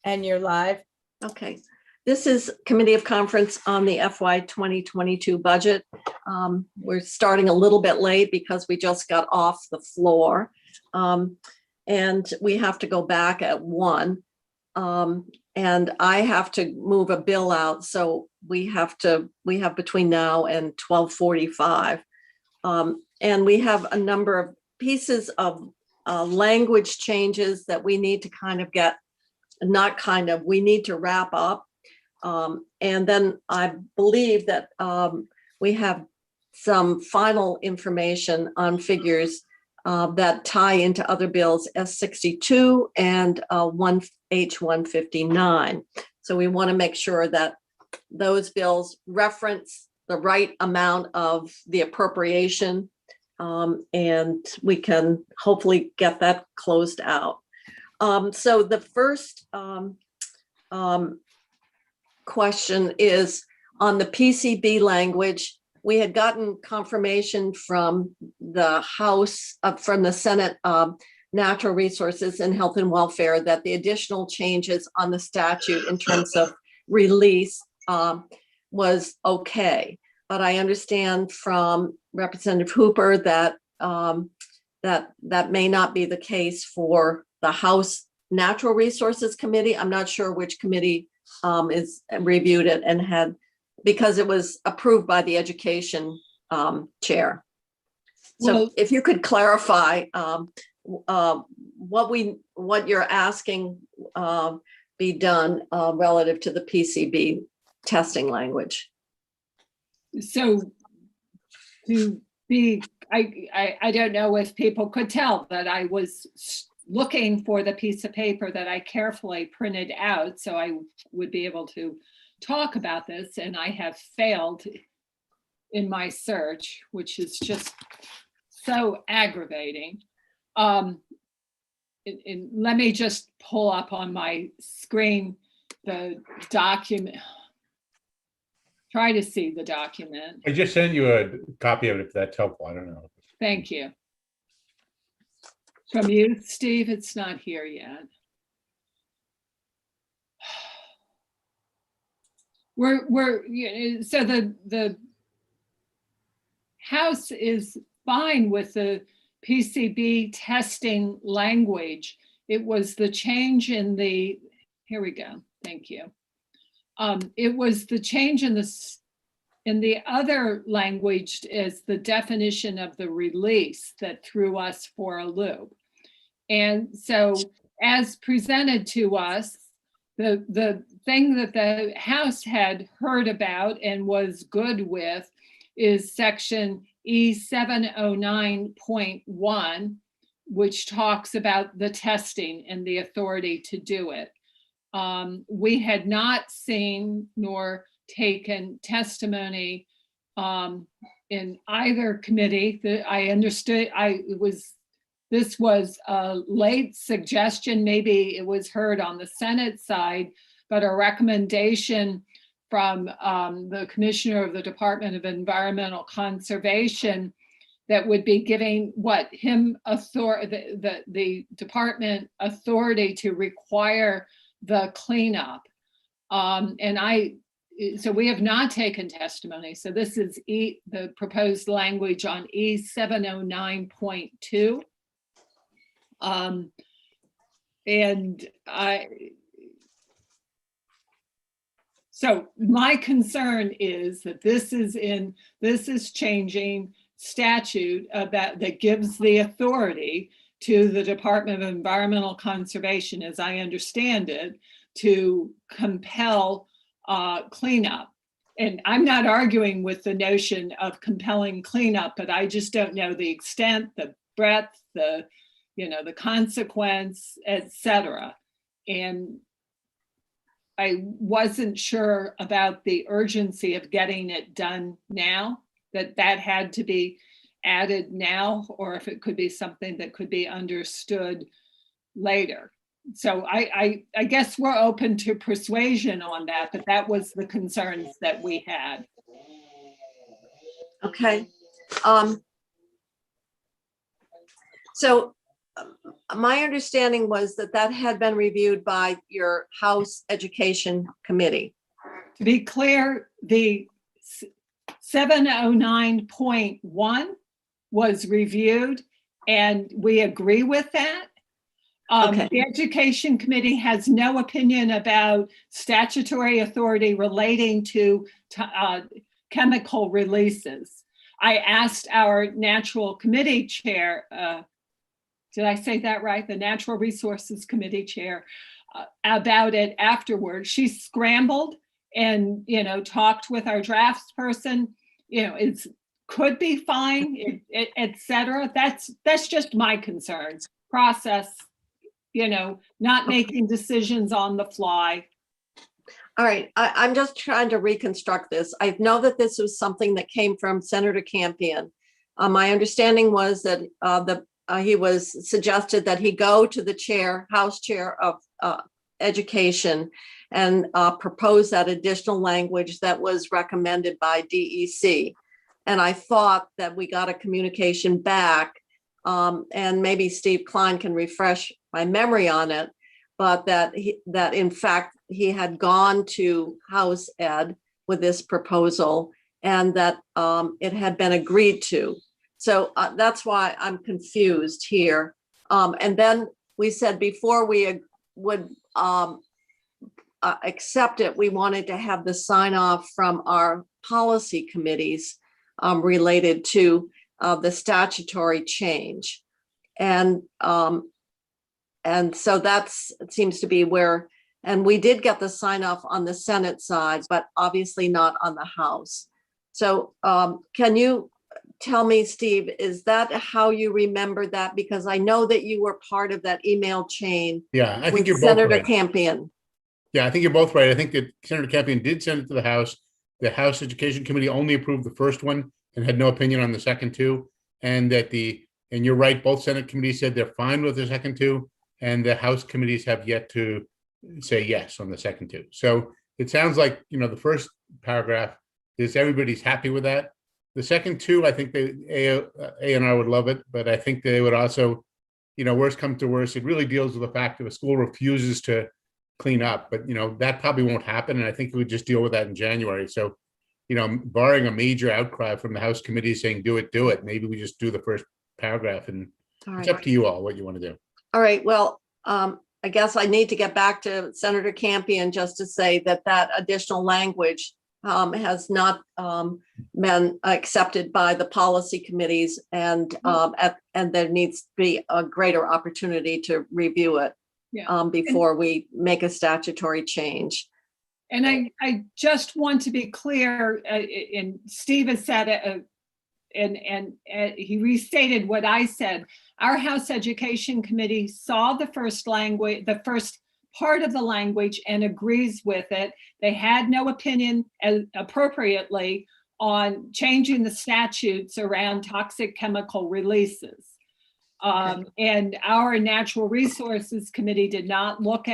And you're live. Okay, this is Committee of Conference on the FY 2022 budget. We're starting a little bit late because we just got off the floor. And we have to go back at 1. And I have to move a bill out, so we have between now and 12:45. And we have a number of pieces of language changes that we need to kind of get, we need to wrap up. And then I believe that we have some final information on figures that tie into other bills, S62 and H159. So we want to make sure that those bills reference the right amount of the appropriation, and we can hopefully get that closed out. So the first question is on the PCB language. We had gotten confirmation from the House, from the Senate Natural Resources and Health and Welfare that the additional changes on the statute in terms of release was okay. But I understand from Representative Hooper that that may not be the case for the House Natural Resources Committee. I'm not sure which committee is reviewed it and had, because it was approved by the Education Chair. So Well, if you could clarify what you're asking be done relative to the PCB testing language. so to be, I don't know if people could tell that I was looking for the piece of paper that I carefully printed out so I would be able to talk about this, and I have failed in my search, which is just so aggravating. And let me just pull up on my screen the document. Try to see the document. I just sent you a copy of it if that's helpful. I don't know. Thank you. From you, Steve, it's not here yet. So the House is fine with the PCB testing language. It was the change in the, here we go, thank you. It was the change in the other language is the definition of the release that threw us for a loop. And so as presented to us, the thing that the House had heard about and was good with is section E709.1, which talks about the testing and the authority to do it. We had not seen nor taken testimony in either committee. I understood this was a late suggestion. Maybe it was heard on the Senate side, but a recommendation from the Commissioner of the Department of Environmental Conservation that would be giving the department authority to require the cleanup. So we have not taken testimony. So this is the proposed language on E709.2. So my concern is that this is changing statute that gives the authority to the Department of Environmental Conservation, as I understand it, to compel cleanup. And I'm not arguing with the notion of compelling cleanup, but I just don't know the extent, the breadth, the consequence, etc. And I wasn't sure about the urgency of getting it done now, that had to be added now, or if it could be something that could be understood later. So I guess we're open to persuasion on that, but that was the concerns that we had. Okay. So my understanding was that that had been reviewed by your House Education Committee. To be clear, the 709.1 was reviewed, and we agree with that. Okay. The Education Committee has no opinion about statutory authority relating to chemical releases. I asked our Natural Committee Chair, did I say that right? The Natural Resources Committee Chair, about it afterwards. She scrambled and, talked with our drafts person. It could be fine, et cetera. That's just my concerns. Process, not making decisions on the fly. All right, I'm just trying to reconstruct this. I know that this was something that came from Senator Campion. My understanding was that he was suggested that he go to the House Chair of Education and propose that additional language that was recommended by DEC. And I thought that we got a communication back, and maybe Steve Klein can refresh my memory on it, but that in fact he had gone to House Ed with this proposal, and that it had been agreed to. So that's why I'm confused here. And then we said before we would accept it, we wanted to have the sign off from our policy committees related to the statutory change. And so it seems to be where, and we did get the sign off on the Senate side, but obviously not on the House. So can you tell me, Steve, is that how you remember that? Because I know that you were part of that email chain. Yeah, I think with you're both Senator right. Campion. Yeah, I think you're both right. I think that Senator Campion did send it to the House. The House Education Committee only approved the first one and had no opinion on the second two. And and you're right, both Senate committees said they're fine with the second two, and the House committees have yet to say yes on the second two. So it sounds like, the first paragraph is everybody's happy with that. The second two, I think A&R would love it, but I think they would also, worst come to worst, it really deals with the fact that a school refuses to clean up, but that probably won't happen. And I think we would just deal with that in January. So, barring a major outcry from the House committee saying, do it, maybe we just do the first paragraph, and it's up to you all what you want to do. All right, well, I guess I need to get back to Senator Campion just to say that additional language has not been accepted by the policy committees, and there needs to be a greater opportunity to review it before we make a statutory change. And I just want to be clear, and Steve has said it, and he restated what I said. Our House Education Committee saw the first part of the language and agrees with it. They had no opinion appropriately on changing the statutes around toxic chemical releases. And our Natural Resources Committee has not looked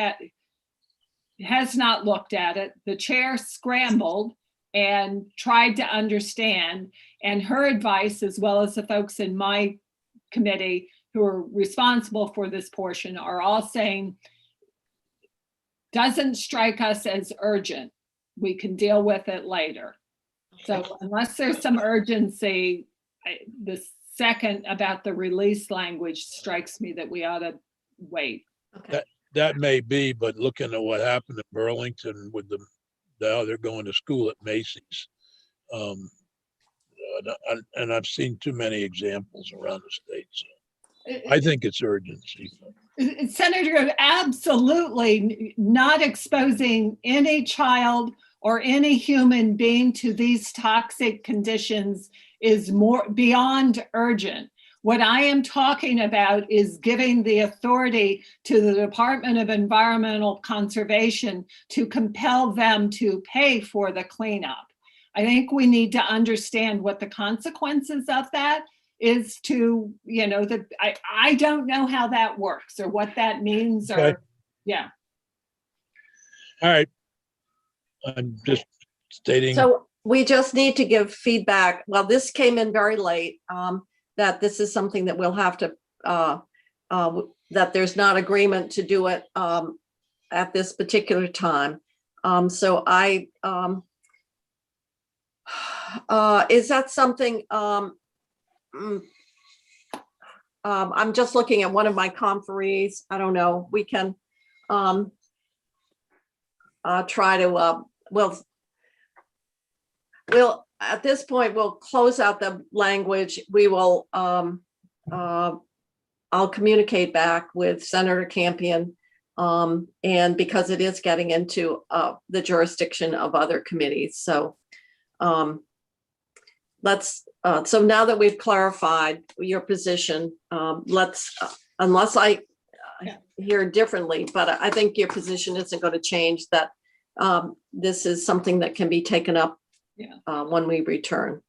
at it. The chair scrambled and tried to understand, and her advice, as well as the folks in my committee who are responsible for this portion, are all saying, doesn't strike us as urgent. We can deal with it later. So unless there's some urgency, the second about the release language strikes me that we ought to wait. Okay. That may be, but looking at what happened in Burlington with now they're going to school at Macy's. And I've seen too many examples around the state. So I think it's urgency. Senator, absolutely not exposing any child or any human being to these toxic conditions is more beyond urgent. What I am talking about is giving the authority to the Department of Environmental Conservation to compel them to pay for the cleanup. I think we need to understand what the consequences of that is to, I don't know how that works or what that means. Okay. Yeah. All right. I'm just stating. So we just need to give feedback. Well, this came in very late, that this is something that we'll have to that there's not agreement to do it at this particular time. So is that something, I'm just looking at one of my conferees. I don't know, we can try to, we'll, at this point, we'll close out the language. We will, I'll communicate back with Senator Campion. And because it is getting into the jurisdiction of other committees. So let's, so now that we've clarified your position, let's, unless I hear differently, but I think your position isn't going to change, that this is something that can be taken up when we return.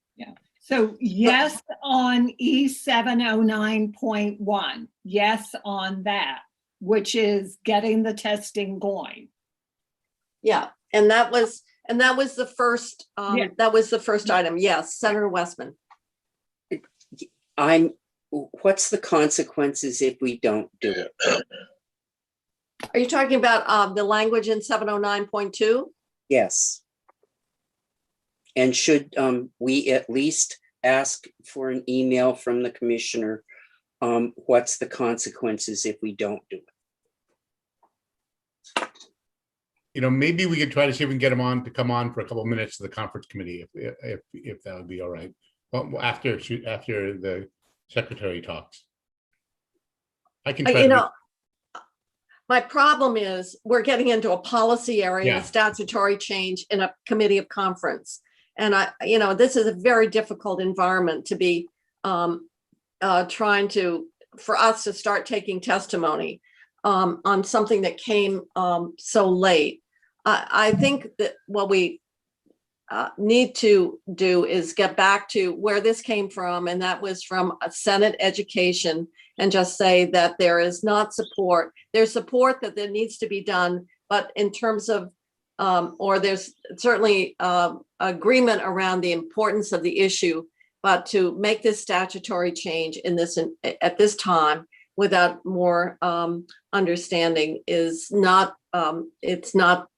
So yes, on E709.1, yes on that, which is getting the testing going. Yeah, and that was the first, that was the first item. Yes, Senator Westman. What's the consequences if we don't do it? Are you talking about the language in 709.2? Yes. And should we at least ask for an email from the commissioner? What's the consequences if we don't do it? Maybe we could try to see if we can get him on to come on for a couple of minutes to the conference committee, if that would be all right. Well, after the secretary talks. I can try to my problem is we're getting into a policy area, a statutory change in a committee of conference. And this is a very difficult environment to be trying to, for us to start taking testimony on something that came so late. I think that what we need to do is get back to where this came from, and that was from a Senate Education, and just say that there is not support. There's support that there needs to be done, but in terms of, or there's certainly agreement around the importance of the issue, but to make this statutory change in this at this time without more understanding is not, it's not,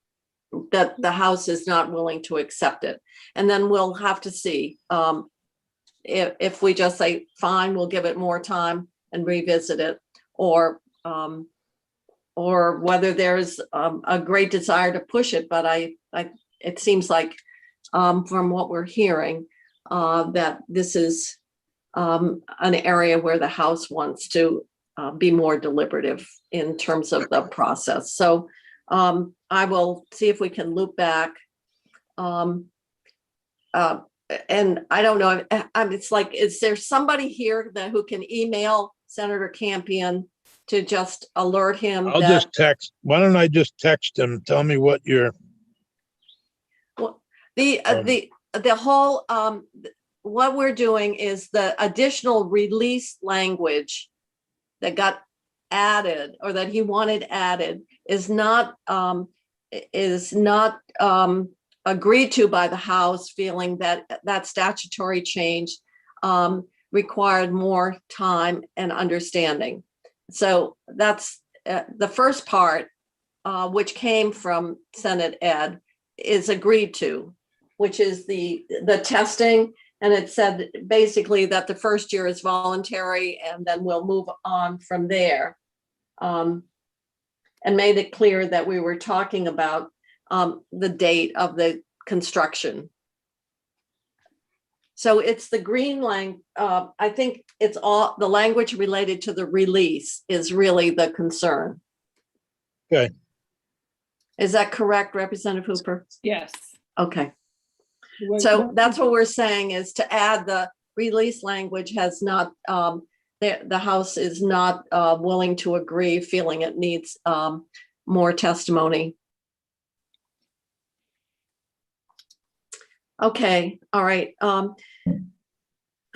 that the House is not willing to accept it. And then we'll have to see if we just say, fine, we'll give it more time and revisit it, or whether there's a great desire to push it. But it seems like from what we're hearing, that this is an area where the House wants to be more deliberative in terms of the process. So I will see if we can loop back. And I don't know, it's like, is there somebody here who can email Senator Campion to just alert him? I'll just text. Why don't I just text him? Tell me what you're. Well, the whole, what we're doing is the additional release language that got added, or that he wanted added, is not agreed to by the House, feeling that that statutory change required more time and understanding. So that's the first part, which came from Senate Ed, is agreed to, which is the testing. And it said basically that the first year is voluntary, and then we'll move on from there. And made it clear that we were talking about the date of the construction. So it's the green line. I think it's all the language related to the release is really the concern. Okay. Is that correct, Representative Hooper? Yes. Okay. So that's what we're saying, is to add the release language has not, the House is not willing to agree, feeling it needs more testimony. Okay, all right.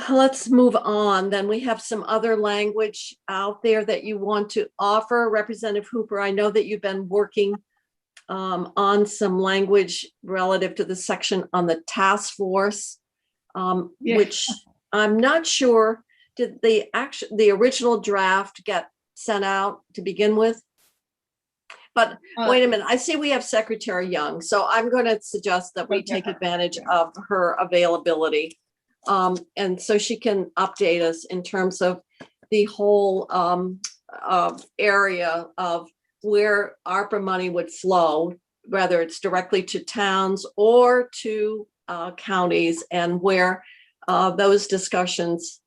Let's move on. Then we have some other language out there that you want to offer. Representative Hooper, I know that you've been working on some language relative to the section on the task force, which I'm not sure, did the original draft get sent out to begin with. But wait a minute, I see we have Secretary Young, so I'm going to suggest that we take advantage of her availability. And so she can update us in terms of the whole area of where ARPA money would flow, whether it's directly to towns or to counties, and where those discussions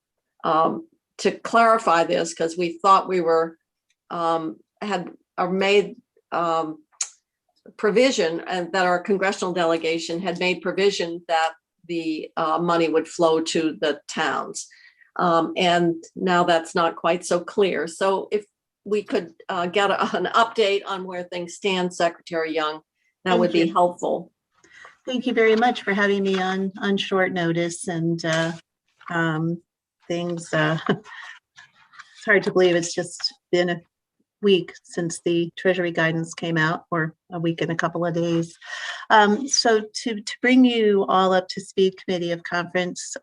to clarify this, because we thought we were had made provision, and that our congressional delegation had made provision that the money would flow to the towns. And now that's not quite so clear. So if we could get an update on where things stand, Secretary Young, that would be helpful. Thank you very much for having me on short notice, and things. It's hard to believe it's just been a week since the Treasury guidance came out, or a week and a couple of days. So to bring you all up to speed, Committee of Conference,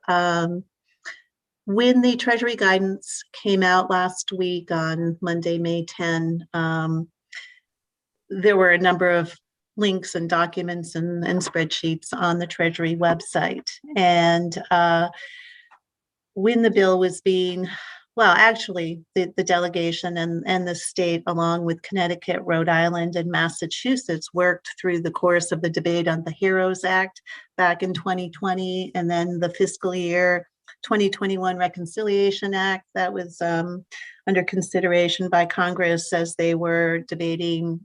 when the Treasury guidance came out last week on Monday, May 10, there were a number of links and documents and spreadsheets on the Treasury website. And when the bill was being, well, actually, the delegation and the state, along with Connecticut, Rhode Island, and Massachusetts, worked through the course of the debate on the HEROES Act back in 2020, and then the fiscal year 2021 Reconciliation Act that was under consideration by Congress as they were debating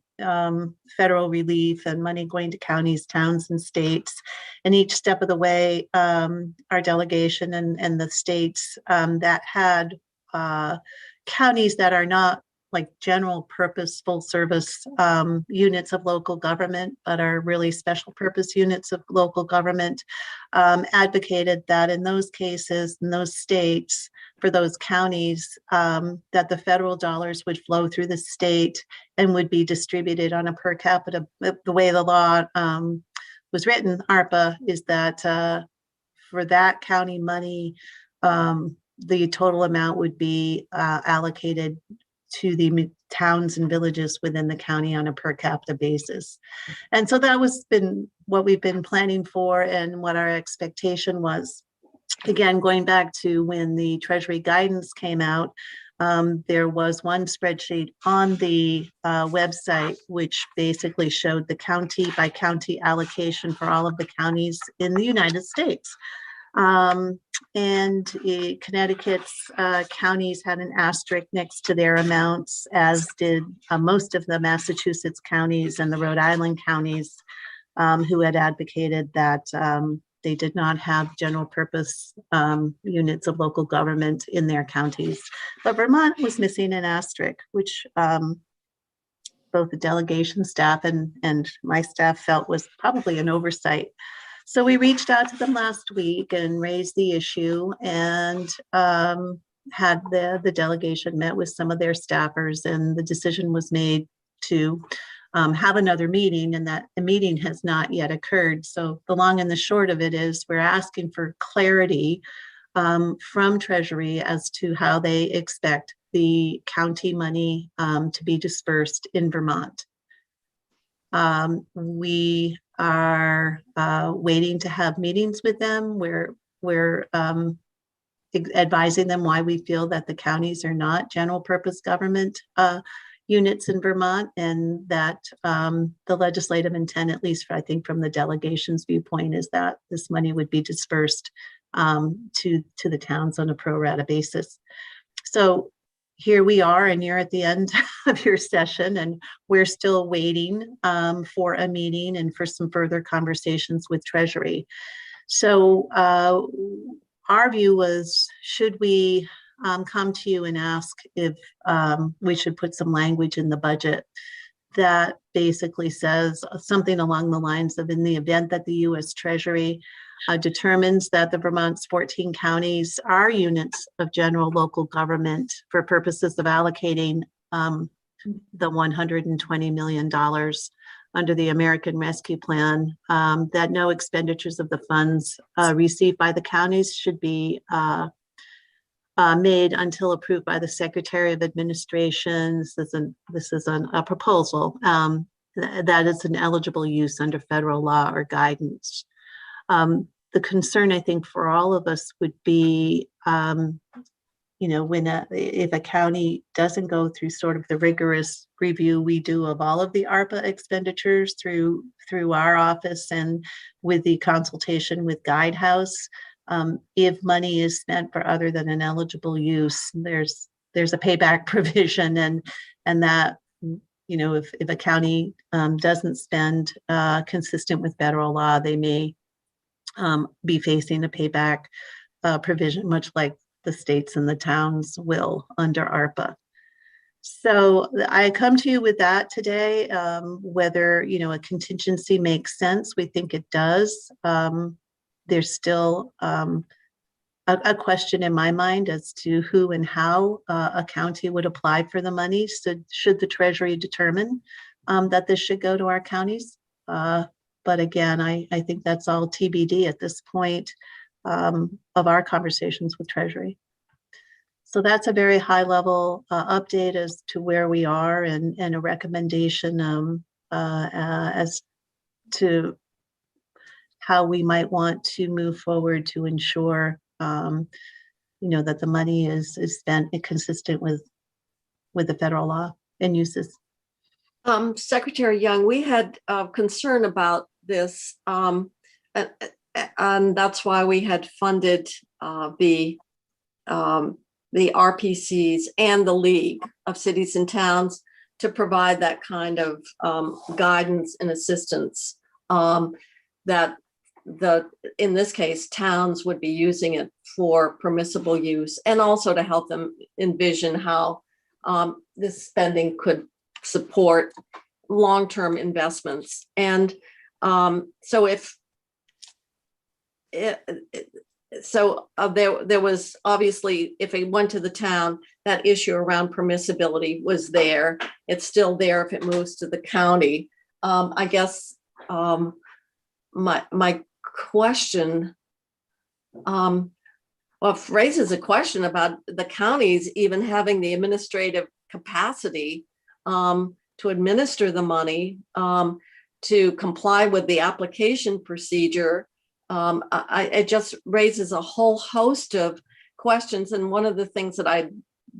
federal relief and money going to counties, towns, and states. And each step of the way, our delegation and the states that had counties that are not like general purpose, full service units of local government, but are really special purpose units of local government, advocated that in those cases, in those states, for those counties, that the federal dollars would flow through the state and would be distributed on a per capita. The way the law was written, ARPA, is that for that county money, the total amount would be allocated to the towns and villages within the county on a per capita basis. And so that was been what we've been planning for and what our expectation was. Again, going back to when the Treasury guidance came out, there was one spreadsheet on the website which basically showed the county by county allocation for all of the counties in the United States. And Connecticut's counties had an asterisk next to their amounts, as did most of the Massachusetts counties and the Rhode Island counties, who had advocated that they did not have general purpose units of local government in their counties. But Vermont was missing an asterisk, which both the delegation staff and my staff felt was probably an oversight. So we reached out to them last week and raised the issue, and had the delegation met with some of their staffers, and the decision was made to have another meeting, and that the meeting has not yet occurred. So the long and the short of it is we're asking for clarity from Treasury as to how they expect the county money to be dispersed in Vermont. We are waiting to have meetings with them where we're advising them why we feel that the counties are not general purpose government units in Vermont, and that the legislative intent, at least for, I think from the delegation's viewpoint, is that this money would be dispersed to the towns on a pro rata basis. So here we are, and you're at the end of your session, and we're still waiting for a meeting and for some further conversations with Treasury. So our view was, should we come to you and ask if we should put some language in the budget that basically says something along the lines of, in the event that the U.S. Treasury determines that the Vermont's 14 counties are units of general local government for purposes of allocating the $120 million under the American Rescue Plan, that no expenditures of the funds received by the counties should be made until approved by the Secretary of Administration. This is a proposal that is an eligible use under federal law or guidance. The concern, I think, for all of us would be, if a county doesn't go through sort of the rigorous review we do of all of the ARPA expenditures through our office and with the consultation with Guidehouse. If money is spent for other than an eligible use, there's a payback provision, and that, if a county doesn't spend consistent with federal law, they may be facing a payback provision, much like the states and the towns will under ARPA. So I come to you with that today, whether, a contingency makes sense. We think it does. There's still a question in my mind as to who and how a county would apply for the money. So should the Treasury determine that this should go to our counties? But again, I think that's all TBD at this point of our conversations with Treasury. So that's a very high level update as to where we are and a recommendation as to how we might want to move forward to ensure that the money is spent consistent with the federal law and uses. Secretary Young, we had concern about this, and that's why we had funded the RPCs and the League of Cities and Towns to provide that kind of guidance and assistance that in this case, towns would be using it for permissible use, and also to help them envision how this spending could support long-term investments. And so there was obviously, if it went to the town, that issue around permissibility was there. It's still there if it moves to the county. I guess my question raises a question about the counties even having the administrative capacity to administer the money, to comply with the application procedure. It just raises a whole host of questions. And one of the things that I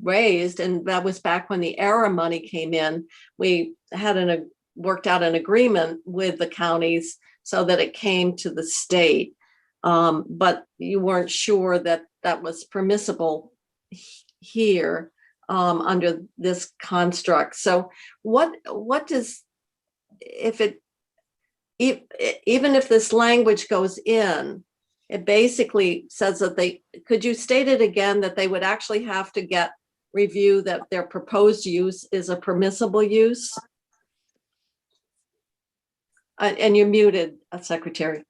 raised, and that was back when the ERA money came in, we had worked out an agreement with the counties so that it came to the state. But you weren't sure that that was permissible here under this construct. So what does, even if this language goes in, it basically says that could you state it again, that they would actually have to review that their proposed use is a permissible use? And you're muted, Secretary.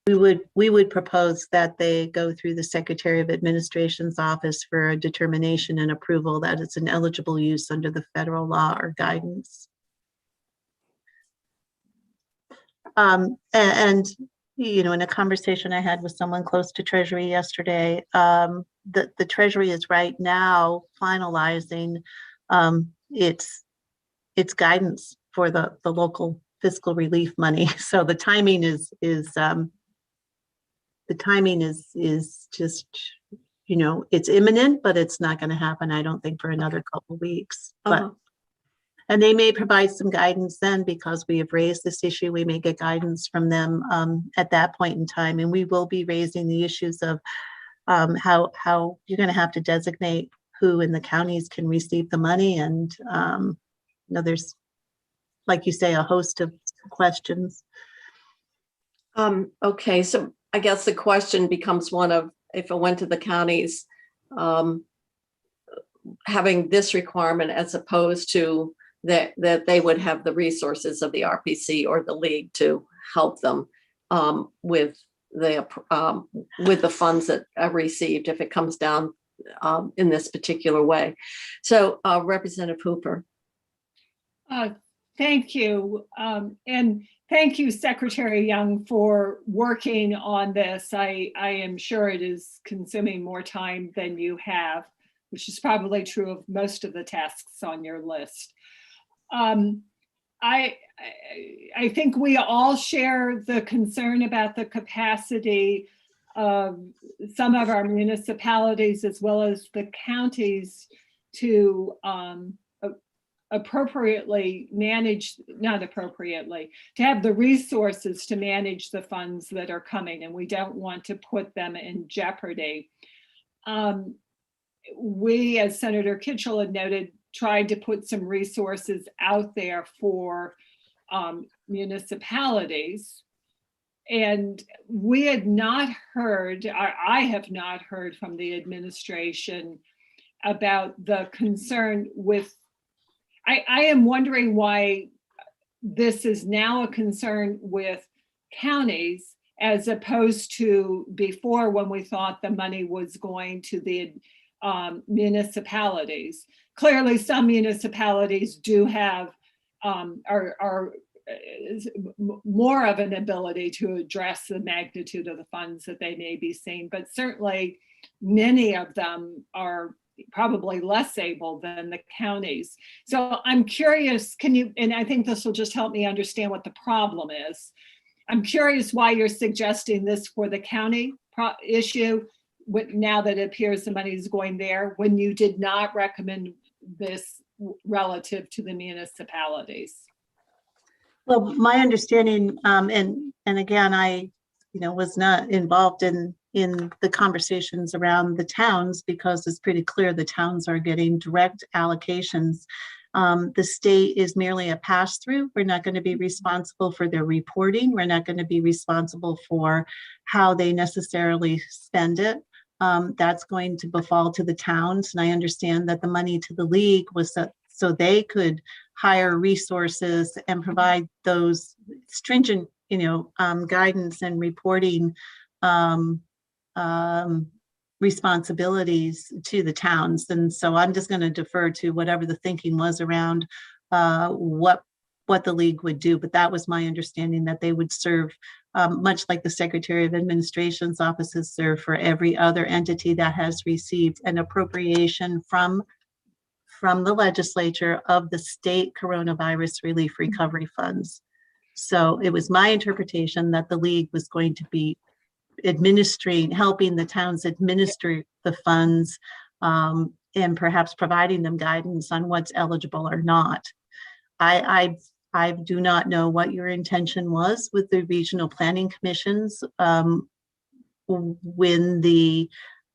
We would propose that they go through the Secretary of Administration's office for a determination and approval that it's an eligible use under the federal law or guidance. And in a conversation I had with someone close to Treasury yesterday, the Treasury is right now finalizing its guidance for the local fiscal relief money. So the timing is just, it's imminent, but it's not going to happen, I don't think, for another couple of weeks. But and they may provide some guidance then, because we have raised this issue. We may get guidance from them at that point in time, and we will be raising the issues of how you're going to have to designate who in the counties can receive the money, and there's, like you say, a host of questions. Okay, so I guess the question becomes one of, if it went to the counties, having this requirement as opposed to that they would have the resources of the RPC or the League to help them with the funds that are received if it comes down in this particular way. So Representative Hooper. Thank you. And thank you, Secretary Young, for working on this. I am sure it is consuming more time than you have, which is probably true of most of the tasks on your list. I think we all share the concern about the capacity of some of our municipalities as well as the counties to appropriately manage, not appropriately, to have the resources to manage the funds that are coming, and we don't want to put them in jeopardy. We, as Senator Kitchell had noted, tried to put some resources out there for municipalities. And we had not heard, I have not heard from the administration about the concern with, I am wondering why this is now a concern with counties as opposed to before, when we thought the money was going to the municipalities. Clearly, some municipalities do have are more of an ability to address the magnitude of the funds that they may be seeing, but certainly many of them are probably less able than the counties. So I'm curious, can you, and I think this will just help me understand what the problem is. I'm curious why you're suggesting this for the county issue, now that it appears the money is going there, when you did not recommend this relative to the municipalities. Well, my understanding, and again, I, was not involved in the conversations around the towns, because it's pretty clear the towns are getting direct allocations. The state is merely a pass-through. We're not going to be responsible for their reporting. We're not going to be responsible for how they necessarily spend it. That's going to befall to the towns. And I understand that the money to the league was so they could hire resources and provide those stringent, guidance and reporting responsibilities to the towns. And so I'm just going to defer to whatever the thinking was around what the league would do. But that was my understanding, that they would serve much like the Secretary of Administration's offices serve for every other entity that has received an appropriation from the legislature of the state coronavirus relief recovery funds. So it was my interpretation that the league was going to be helping the towns administer the funds, and perhaps providing them guidance on what's eligible or not. I do not know what your intention was with the regional planning commissions when the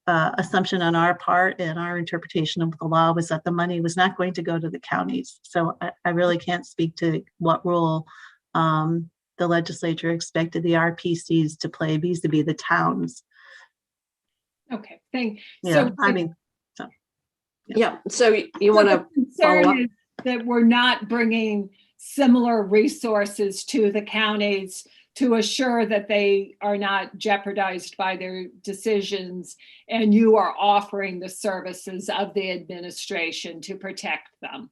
assumption on our part and our interpretation of the law was that the money was not going to go to the counties. So I really can't speak to what role the legislature expected the RPCs to play vis-a-vis the towns. Okay, thank you. Yeah, So, Yeah, so you want to follow up? concern is that we're not bringing similar resources to the counties to assure that they are not jeopardized by their decisions, and you are offering the services of the administration to protect them.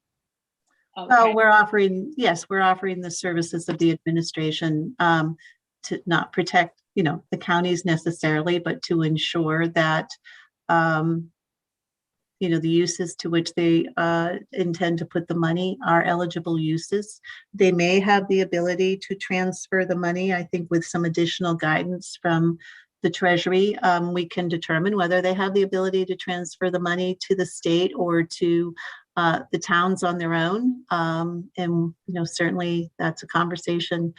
Okay. Well, we're offering the services of the administration to not protect, the counties necessarily, but to ensure that, the uses to which they intend to put the money are eligible uses. They may have the ability to transfer the money. I think with some additional guidance from the Treasury, we can determine whether they have the ability to transfer the money to the state or to the towns on their own. And, certainly that's a conversation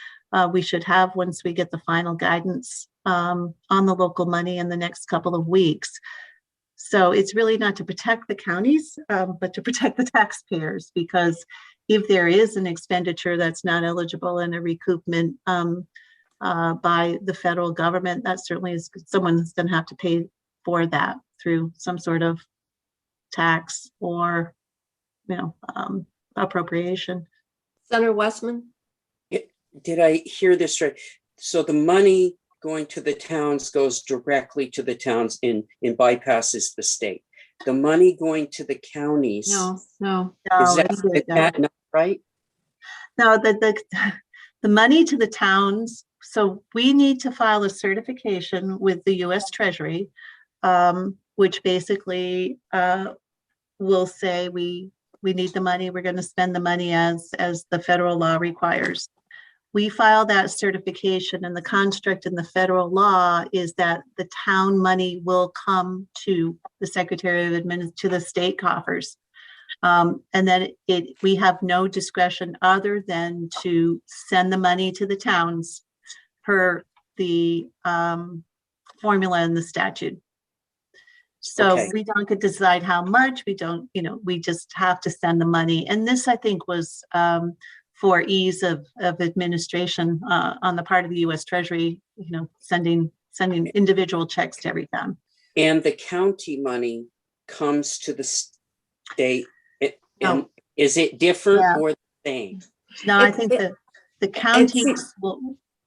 we should have once we get the final guidance on the local money in the next couple of weeks. So it's really not to protect the counties, but to protect the taxpayers, because if there is an expenditure that's not eligible and a recoupment by the federal government, that certainly is someone's going to have to pay for that through some sort of tax or appropriation. Senator Westman? Did I hear this right? So the money going to the towns goes directly to the towns and bypasses the state. The money going to the counties, No. is that not right? No, the money to the towns, so we need to file a certification with the US Treasury, which basically will say we need the money, we're going to spend the money as the federal law requires. We file that certification, and the construct in the federal law is that the town money will come to the Secretary of Administration, to the state coffers. And then we have no discretion other than to send the money to the towns per the formula in the statute. So Okay. we don't get to decide how much, we don't, we just have to send the money. And this, I think, was for ease of administration on the part of the US Treasury, sending individual checks to every town. And the county money comes to the state. And No. is it different Yeah. or the same? No, I It- think it- that the county it's-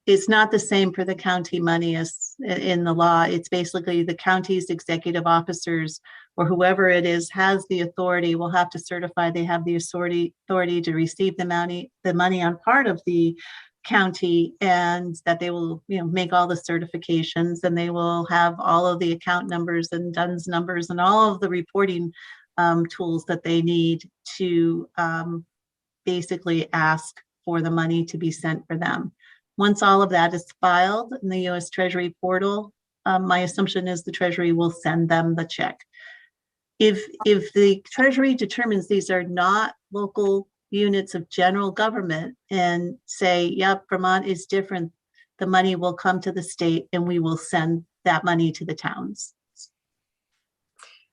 is not the same for the county money as in the law. It's basically the county's executive officers or whoever it is has the authority, will have to certify they have the authority to receive the money on part of the county, and that they will, make all the certifications, and they will have all of the account numbers and DUNS numbers and all of the reporting tools that they need to basically ask for the money to be sent for them. Once all of that is filed in the US Treasury portal, my assumption is the Treasury will send them the check. If the Treasury determines these are not local units of general government and say, yep, Vermont is different, the money will come to the state and we will send that money to the towns.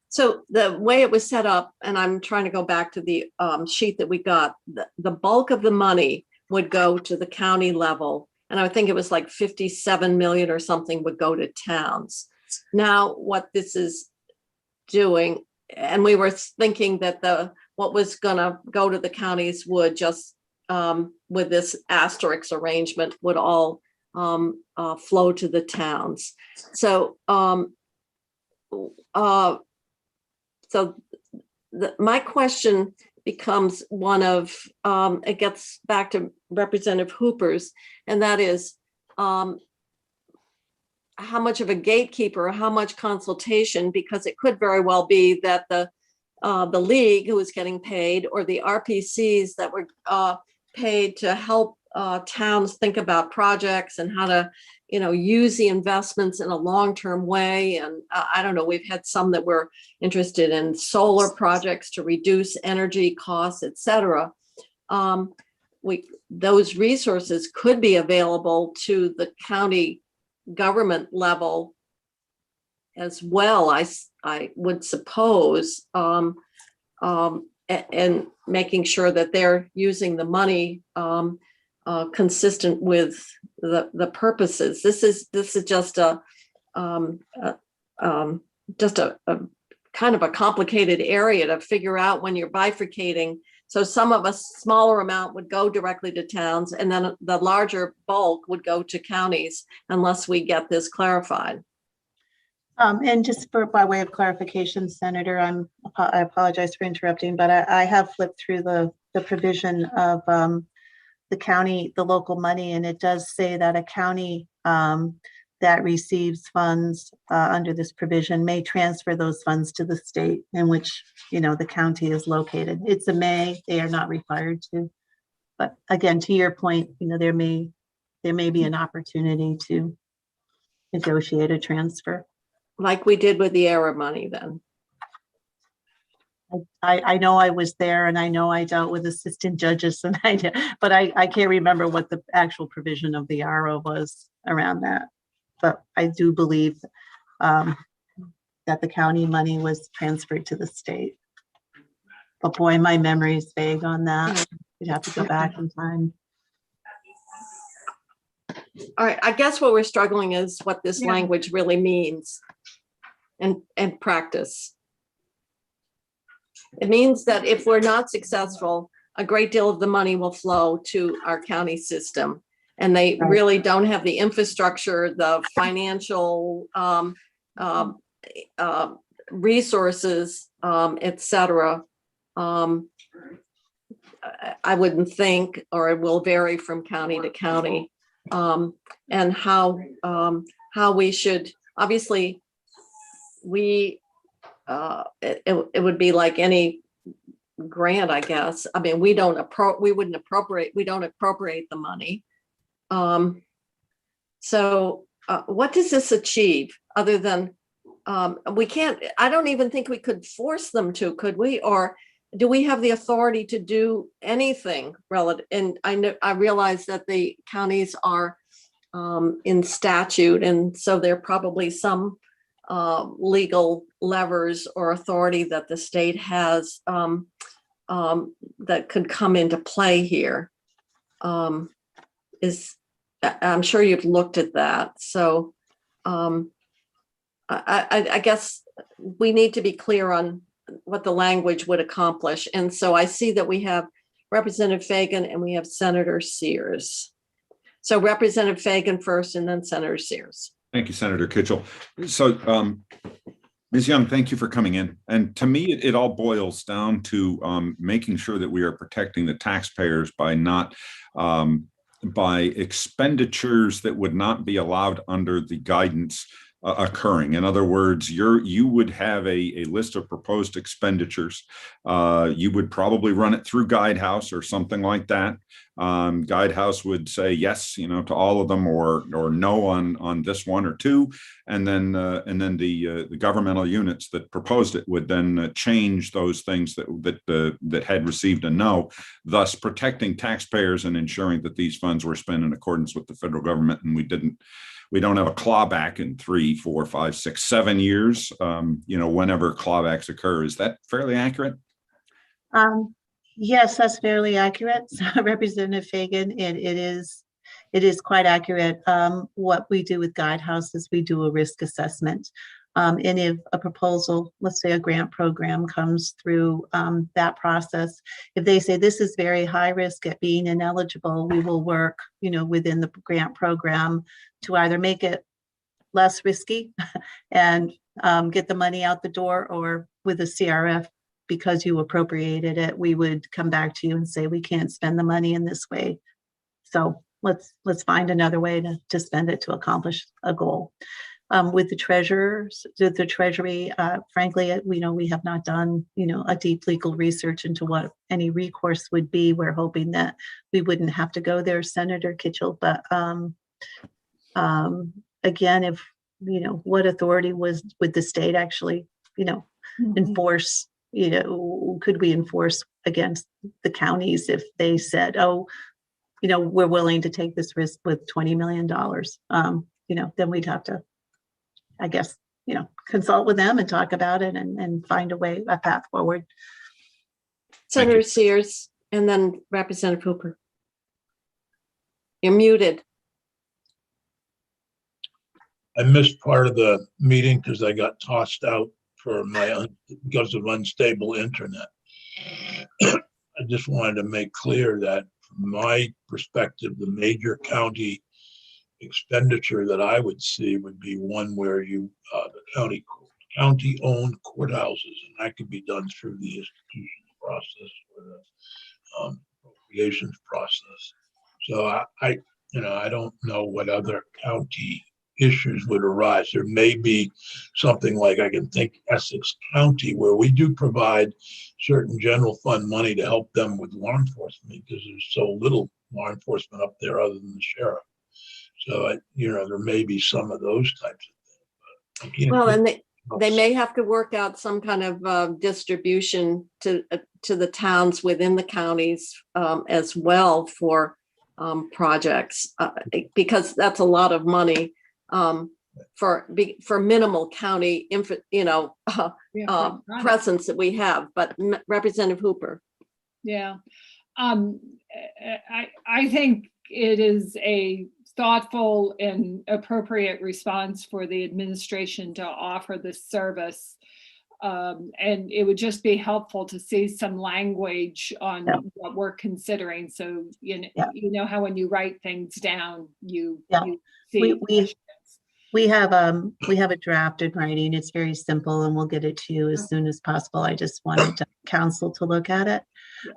So the way it was set up, and I'm trying to go back to the sheet that we got, the bulk of the money would go to the county level. And I think it was like 57 million or something would go to towns. Now, what this is doing, and we were thinking that what was gonna go to the counties would just, with this asterisk arrangement, would all flow to the towns. So, my question becomes one of, it gets back to Representative Hooper's, and that is, how much of a gatekeeper, how much consultation, because it could very well be that the league who is getting paid, or the RPCs that were paid to help towns think about projects and how to, use the investments in a long-term way. And I don't know, we've had some that were interested in solar projects to reduce energy costs, et cetera. Those resources could be available to the county government level as well, I would suppose, and making sure that they're using the money consistent with the purposes. This is just a kind of a complicated area to figure out when you're bifurcating. So some of a smaller amount would go directly to towns, and then the larger bulk would go to counties, unless we get this clarified. And just by way of clarification, Senator, I apologize for interrupting, but I have flipped through the provision of the county, the local money, and it does say that a county that receives funds under this provision may transfer those funds to the state in which, the county is located. It's a may, they are not required to. But again, to your point, there may be an opportunity to negotiate a transfer. Like we did with the ERA money then. I know I was there, and I know I dealt with assistant judges, and but I can't remember what the actual provision of the RO was around that. But I do believe that the county money was transferred to the state. But boy, my memory is vague on that. We'd have to go back in time. All right, I guess what we're struggling is what this Yeah. language really means and practice. It means that if we're not successful, a great deal of the money will flow to our county system. And they Right. really don't have the infrastructure, the financial resources, et cetera, I wouldn't think, or it will vary from county to county. And how we should, obviously, it would be like any grant, I guess. I mean, we don't appropriate the money. So what does this achieve other than, I don't even think we could force them to, could we? Or do we have the authority to do anything relative? And I realize that the counties are in statute, and so there are probably some legal levers or authority that the state has that could come into play here. I'm sure you've looked at that. So I guess we need to be clear on what the language would accomplish. And so I see that we have Representative Fagan and we have Senator Sears. So Representative Fagan first and then Senator Sears. Thank you, Senator Kitchell. So, Ms. Young, thank you for coming in. And to me, it all boils down to making sure that we are protecting the taxpayers by not by expenditures that would not be allowed under the guidance occurring. In other words, you would have a list of proposed expenditures. You would probably run it through Guidehouse or something like that. Guidehouse would say yes, to all of them, or no on this one or two, and then the governmental units that proposed it would then change those things that had received a no, thus protecting taxpayers and ensuring that these funds were spent in accordance with the federal government, and we don't have a clawback in 3, 4, 5, 6, 7 years, whenever clawbacks occur. Is that fairly accurate? Yes, that's fairly accurate. So, Representative Fagan, it is quite accurate. What we do with Guidehouse is we do a risk assessment. And if a proposal, let's say a grant program, comes through that process, if they say this is very high risk at being ineligible, we will work, within the grant program to either make it less risky and get the money out the door, or with a CRF, because you appropriated it, we would come back to you and say, we can't spend the money in this way. So let's find another way to spend it to accomplish a goal. With the Treasury, frankly, we have not done, a deep legal research into what any recourse would be. We're hoping that we wouldn't have to go there, Senator Kitchell. But again, if, what authority would the state actually, enforce? Could we enforce against the counties if they said, oh, we're willing to take this risk with $20 million? Then we'd have to, I guess, consult with them and talk about it and find a path forward. Senator Sears and then Representative Hooper. You're muted. I missed part of the meeting because I got tossed out because of unstable internet. I just wanted to make clear that from my perspective, the major county expenditure that I would see would be one where the county-owned courthouses, and that could be done through the institutions process or the appropriations process. So I don't know what other county issues would arise. There may be something like, I can think Essex County, where we do provide certain general fund money to help them with law enforcement, because there's so little law enforcement up there other than the sheriff. So, there may be some of those types of things. Well, and they may have to work out some kind of distribution to the towns within the counties as well for projects, because that's a lot of money for minimal county presence that we have. But Representative Hooper. Yeah, I think it is a thoughtful and appropriate response for the administration to offer this service. And it would just be helpful to see some language on what we're considering. So, how when you write things down, you see. We have a draft in writing. It's very simple, and we'll get it to you as soon as possible. I just wanted council to look at it.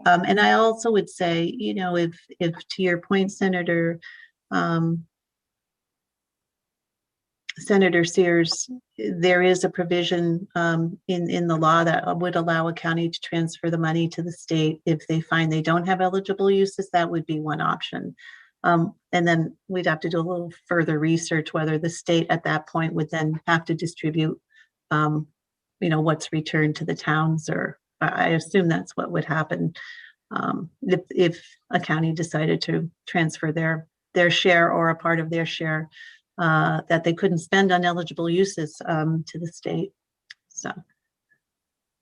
And I also would say, if to your point, Senator Sears, there is a provision in the law that would allow a county to transfer the money to the state if they find they don't have eligible uses. That would be one option. And then we'd have to do a little further research whether the state at that point would then have to distribute, what's returned to the towns, or I assume that's what would happen if a county decided to transfer their share or a part of their share that they couldn't spend on eligible uses to the state. So,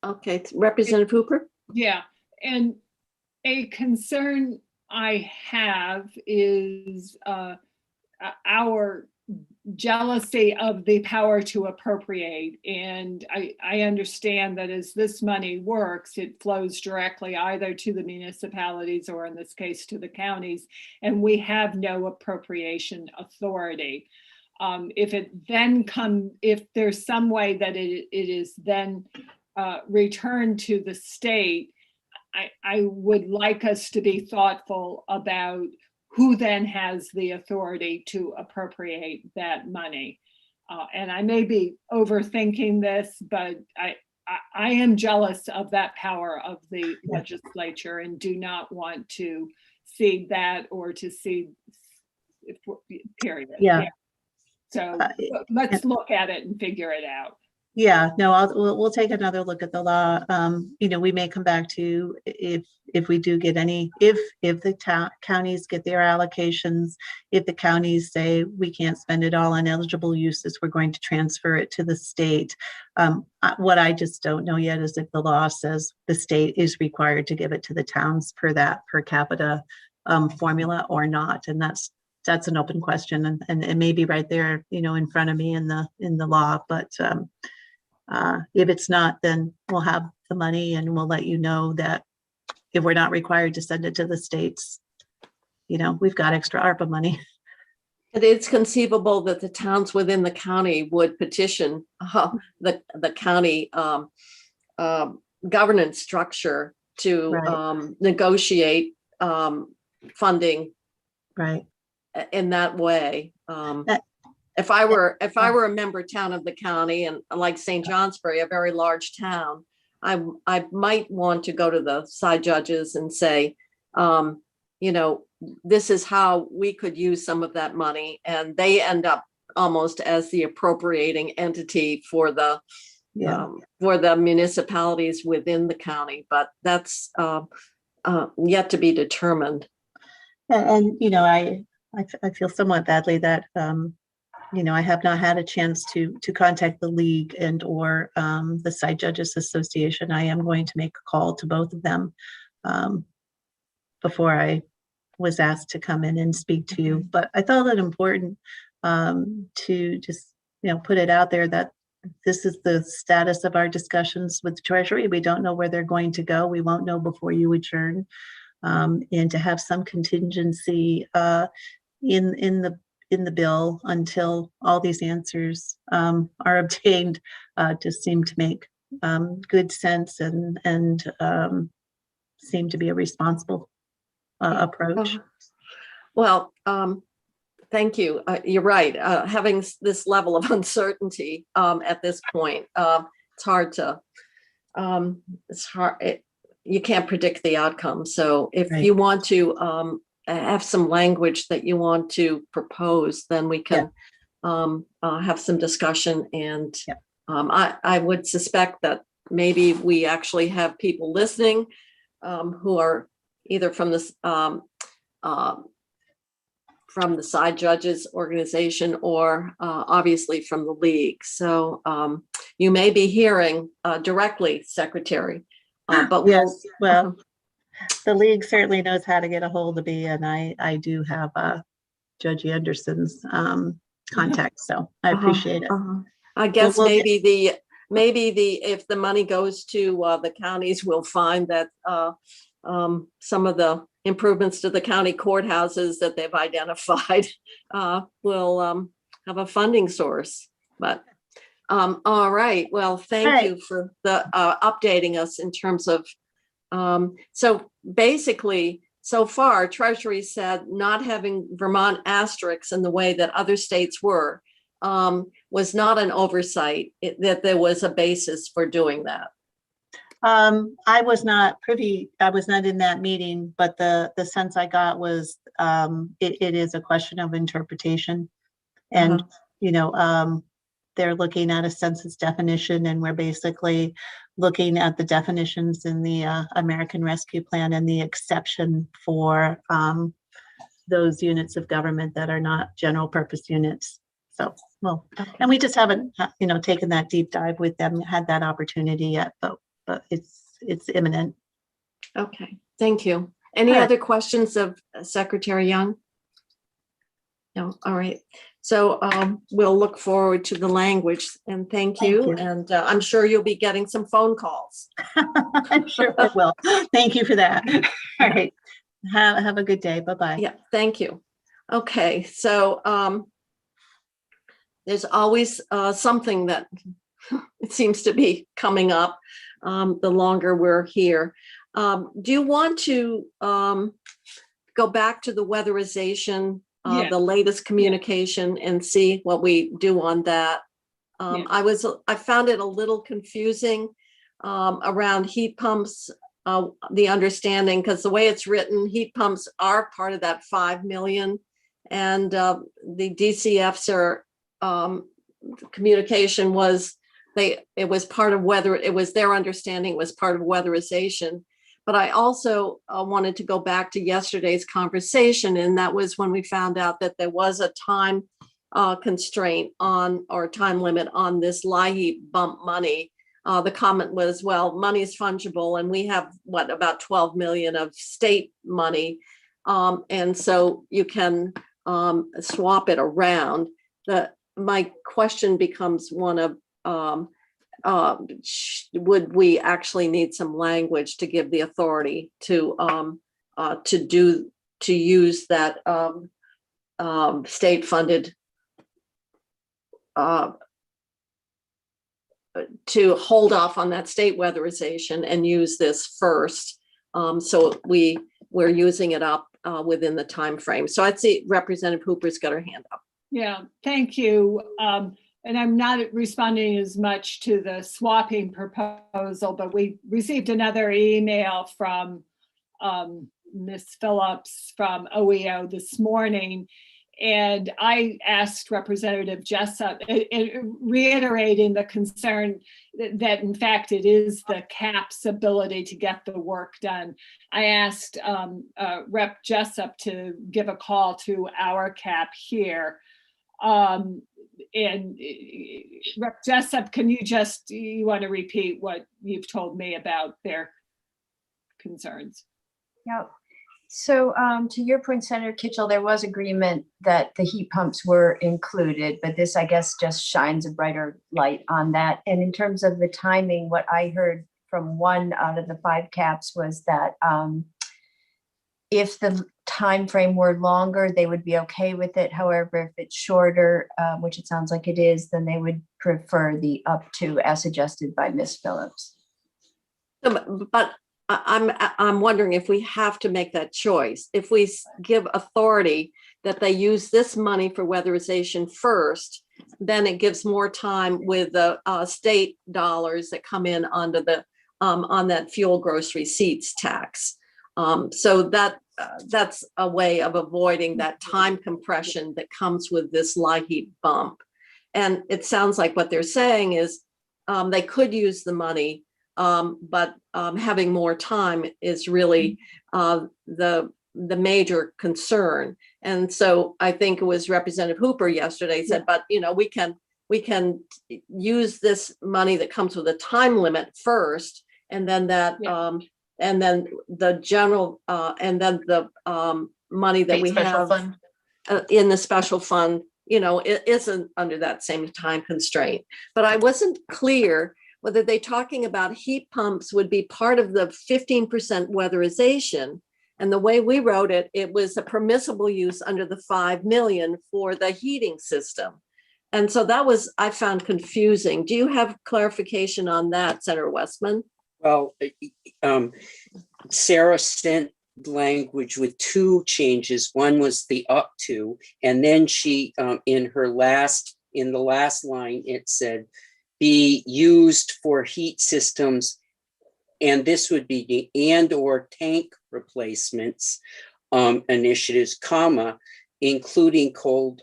Okay, Representative Hooper? Yeah, and a concern I have is our jealousy of the power to appropriate. And I understand that as this money works, it flows directly either to the municipalities or in this case to the counties, and we have no appropriation authority. If there's some way that it is then returned to the state, I would like us to be thoughtful about who then has the authority to appropriate that money. And I may be overthinking this, but I am jealous of that power of the legislature and do not want to cede that or to cede, period. Yeah. So let's look at it and figure it out. Yeah, no, we'll take another look at the law. We may come back to if we do get any, if the counties get their allocations, if the counties say we can't spend it all on eligible uses, we're going to transfer it to the state. What I just don't know yet is if the law says the state is required to give it to the towns per capita formula or not, and that's an open question, and it may be right there, in front of me in the law, but if it's not, then we'll have the money and we'll let you know that if we're not required to send it to the states, we've got extra ARPA money. It's conceivable that the towns within the county would petition the county governance structure to Right. Negotiate funding Right. in that way. If I were a member town of the county, and like St. Johnsbury, a very large town, I might want to go to the side judges and say, this is how we could use some of that money, and they end up almost as the appropriating entity for the municipalities within the county. But that's yet to be determined. And I feel somewhat badly that I have not had a chance to contact the league or the Side Judges Association. I am going to make a call to both of them before I was asked to come in and speak to you. But I felt it important to just put it out there that this is the status of our discussions with Treasury. We don't know where they're going to go. We won't know before you adjourn, and to have some contingency in the bill until all these answers are obtained just seem to make good sense and seem to be a responsible approach. Well, thank you. You're right. Having this level of uncertainty at this point, it's hard to. You can't predict the outcome. So if Right. you want to have some language that you want to propose, then we can have some discussion. And I would suspect that maybe we actually have people listening who are either from this from the Side Judges organization or obviously from the league. So you may be hearing directly, Secretary. But yes, well, the league certainly knows how to get a hold of me, and I do have Judge Anderson's contact, so I appreciate it. I guess We'll maybe if the money goes to the counties, we'll find that some of the improvements to the county courthouses that they've identified will have a funding source. But all right, well, thank you for the updating us in terms of So basically, so far, Treasury said not having Vermont asterisks in the way that other states were was not an oversight, that there was a basis for doing that. I was not privy, I was not in that meeting, but the sense I got was it is a question of interpretation. And, they're looking at a census definition, and we're basically looking at the definitions in the American Rescue Plan and the exception for those units of government that are not general purpose units. So, well, and we just haven't, taken that deep dive with them, had that opportunity yet, but it's imminent. Okay, thank you. Any All right. other questions of Secretary Young? No, all right. So we'll look forward to the language, and thank you. you. And I'm sure you'll be getting some phone calls. I'm sure it will. Thank you for that. All right. Have a good day. Bye-bye. Yeah, thank you. Okay, so there's always something that it seems to be coming up the longer we're here. Do you want to go back to the weatherization, Yeah. the latest communication, and see what we do on that? Yeah. I found it a little confusing around heat pumps, the understanding, because the way it's written, heat pumps are part of that 5 million. And the DCFs are, communication was, it was part of weather, it was their understanding it was part of weatherization. But I also wanted to go back to yesterday's conversation, and that was when we found out that there was a time constraint on, or time limit on this LIHEAP bump money. The comment was, well, money is fungible, and we have about 12 million of state money. And so you can swap it around. My question becomes one of, would we actually need some language to give the authority to use that state funded to hold off on that state weatherization and use this first, so we're using it up within the time frame. So I'd see Representative Hooper's got her hand up. Yeah, thank you. And I'm not responding as much to the swapping proposal, but we received another email from Ms. Phillips from OEO this morning. And I asked Representative Jessup, reiterating the concern that in fact it is the CAP's ability to get the work done. I asked Rep Jessup to give a call to our CAP here. And Rep Jessup, can you want to repeat what you've told me about their concerns? Yeah. So to your point, Senator Kitchell, there was agreement that the heat pumps were included, but this, I guess, just shines a brighter light on that. And in terms of the timing, what I heard from one out of the 5 CAPs was that if the time frame were longer, they would be okay with it. However, if it's shorter, which it sounds like it is, then they would prefer the up to as suggested by Ms. Phillips. But I'm wondering if we have to make that choice. If we give authority that they use this money for weatherization first, then it gives more time with the state dollars that come in under the on that fuel gross receipts tax. So that's a way of avoiding that time compression that comes with this LIHEAP bump. And it sounds like what they're saying is they could use the money, but having more time is really the major concern. And so I think it was Representative Hooper yesterday said, but we can use this money that comes with a time limit first, and then that and then the general and then the money that we have in the special fund, it isn't under that same time constraint. But I wasn't clear whether they're talking about heat pumps would be part of the 15% weatherization. And the way we wrote it, it was a permissible use under the 5 million for the heating system. And so that was, I found confusing. Do you have clarification on that, Senator Westman? Well, Sarah sent language with two changes. One was the up to, and then she, in the last line, it said, be used for heat systems, and this would be the and/or tank replacements initiatives, comma, including cold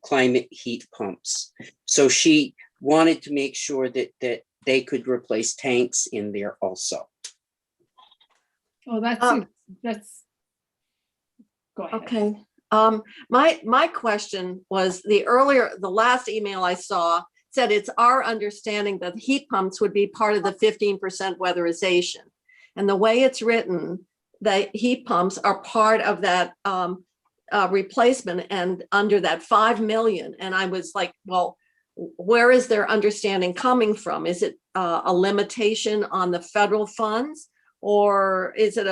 climate heat pumps. So she wanted to make sure that they could replace tanks in there also. Well, that's, go ahead. Okay. My question was the last email I saw said it's our understanding that heat pumps would be part of the 15% weatherization. And the way it's written, the heat pumps are part of that replacement and under that 5 million. And I was like, well, where is their understanding coming from? Is it a limitation on the federal funds, or is it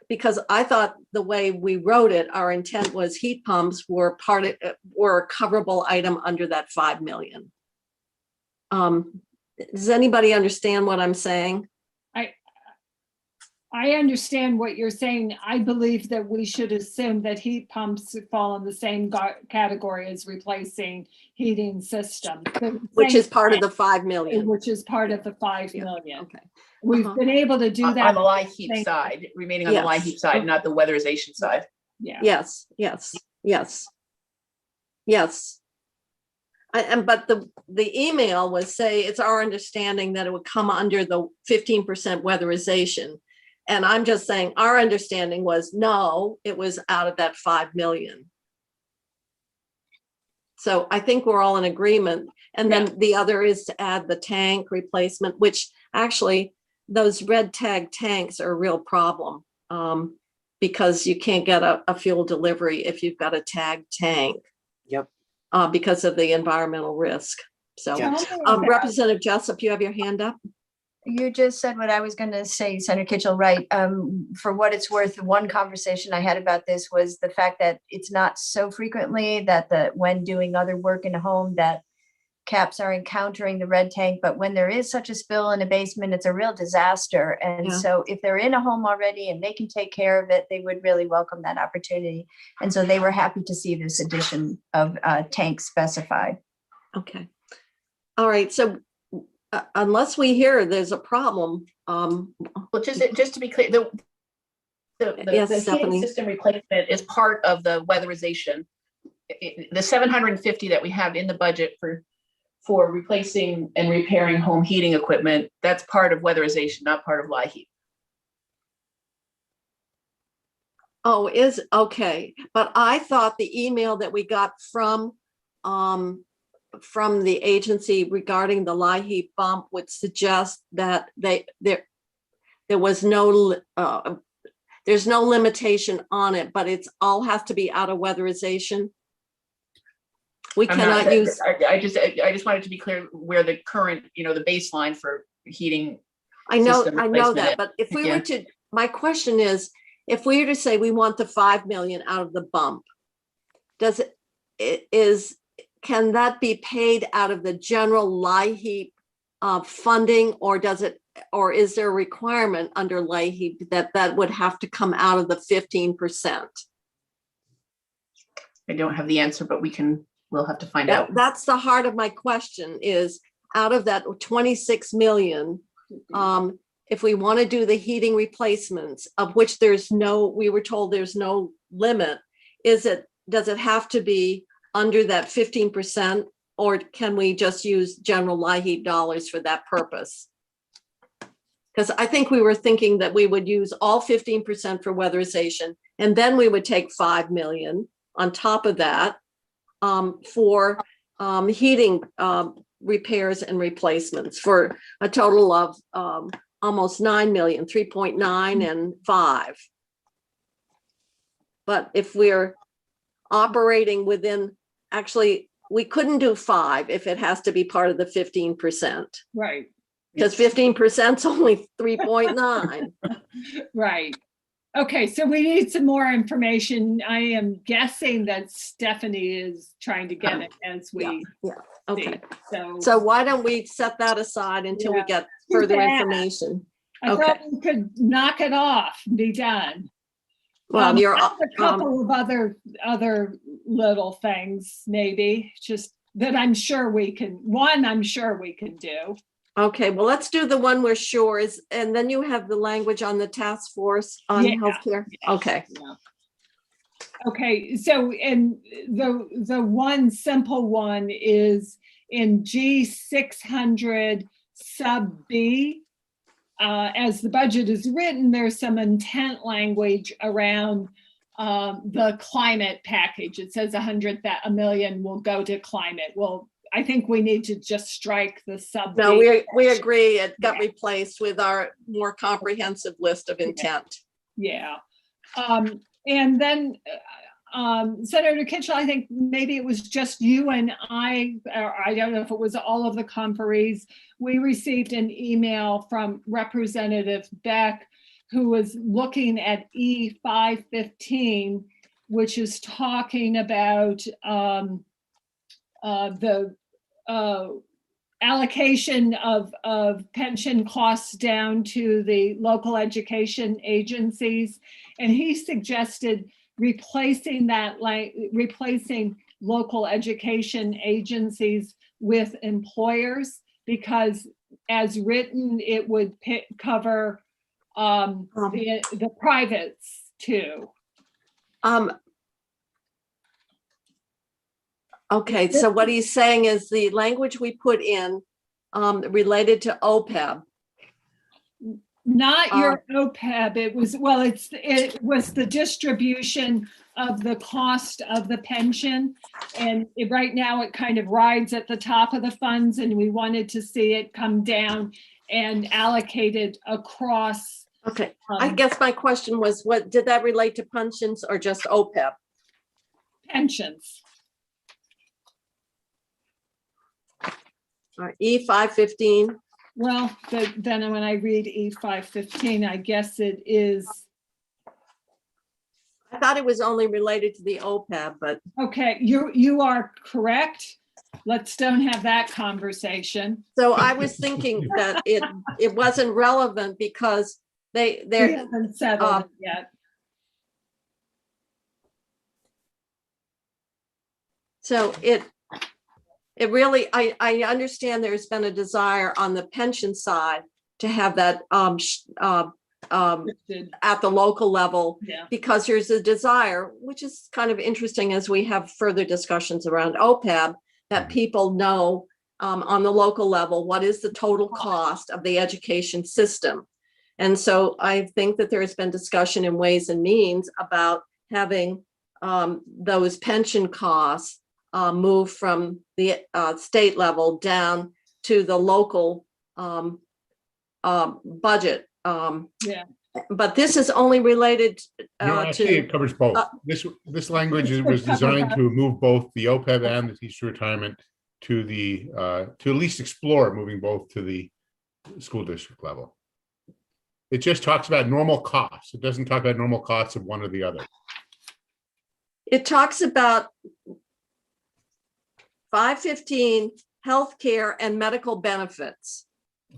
because I thought the way we wrote it, our intent was heat pumps were a coverable item under that 5 million. Does anybody understand what I'm saying? I understand what you're saying. I believe that we should assume that heat pumps fall in the same category as replacing heating systems. Which is part of the 5 million. Which is part of the 5 million. Okay. We've been able to do that. On the LIHEAP side, remaining on the Yes. LIHEAP side, not the weatherization side. Yeah. Yes. But the email was say, it's our understanding that it would come under the 15% weatherization. And I'm just saying, our understanding was, no, it was out of that 5 million. So I think we're all in agreement. And then the other is to add the tank replacement, which actually those red tag tanks are a real problem because you can't get a fuel delivery if you've got a tagged tank. Yep. Because of the environmental risk. So Yeah. Representative Jessup, you have your hand up? You just said what I was going to say, Senator Kitchell, right? For what it's worth, one conversation I had about this was the fact that it's not so frequently that when doing other work in a home that CAPs are encountering the red tank, but when there is such a spill in a basement, it's a real disaster. And Yeah. so if they're in a home already and they can take care of it, they would really welcome that opportunity. And so they were happy to see this addition of tanks specified. Okay. All right. So unless we hear there's a problem, Well, just to be clear, the Yes, heating Stephanie. system replacement is part of the weatherization. The 750 that we have in the budget for replacing and repairing home heating equipment, that's part of weatherization, not part of LIHEAP. oh, is okay. But I thought the email that we got from the agency regarding the LIHEAP bump would suggest that there was there's no limitation on it, but it's all has to be out of weatherization. We cannot use. I just wanted to be clear where the current, the baseline for heating. I know system that, replacement but if we Yeah. were to, my question is, if we were to say we want the 5 million out of the bump, can that be paid out of the general LIHEAP funding, or is there a requirement under LIHEAP that would have to come out of the 15%? I don't have the answer, but we'll have to find out. That's the heart of my question is, out of that 26 million, if we want to do the heating replacements, of which we were told there's no limit, does it have to be under that 15%, or can we just use general LIHEAP dollars for that purpose? Because I think we were thinking that we would use all 15% for weatherization, and then we would take 5 million on top of that for heating repairs and replacements, for a total of almost 9 million, 3.9 and 5. But if we're operating within, actually, we couldn't do 5 if it has to be part of the 15%, Right, because 15% is only 3.9. right. Okay, so we need some more information. I am guessing that Stephanie is trying to get it as we Okay, speak. so why don't we set that aside until we Yeah. get further bad. information? I thought we could knock it off, and be done. Well, you're, I have a couple of other little things, maybe, just that I'm sure we can do. okay, well, let's do the one we're sure is, and then you have the language on the task force on Yeah, healthcare. Okay, Yeah. Okay, so in the one simple one is in G600 sub B. As the budget is written, there's some intent language around the climate package. It says $100 million will go to climate. Well, I think we need to just strike the sub. no, B. we agree. It got replaced with our more comprehensive list of intent. Yeah. And then Senator Kitchell, I think maybe it was just you and I, or I don't know if it was all of the conferees. We received an email from Representative Beck, who was looking at E515, which is talking about the allocation of pension costs down to the local education agencies. And he suggested replacing local education agencies with employers, because as written, it would cover the privates too. Okay, so what he's saying is the language we put in related to OPEB. Not your OPEB, it was the distribution of the cost of the pension. And right now it kind of rides at the top of the funds, and we wanted to see it come down and allocated across. Okay, I guess my question was, what did that relate to pensions or just OPEB? Pensions. E515. Well, then when I read E515, I guess it is. I thought it was only related to the OPEB, but Okay, you are correct. Let's don't have that conversation. so I was thinking that it wasn't relevant because We they're haven't settled it yet. so it really, I understand there's been a desire on the pension side to have that at the local level, Yeah. because there's a desire, which is kind of interesting as we have further discussions around OPEB, that people know on the local level, what is the total cost of the education system? And so I think that there has been discussion in Ways and Means about having those pension costs move from the state level down to the local budget. Yeah. But this is only related No, actually, it covers both. This language was designed to move both the OPEB and the teacher retirement to at least explore moving both to the school district level. It just talks about normal costs. It doesn't talk about normal costs of one or the other. It talks about 515 healthcare and medical benefits.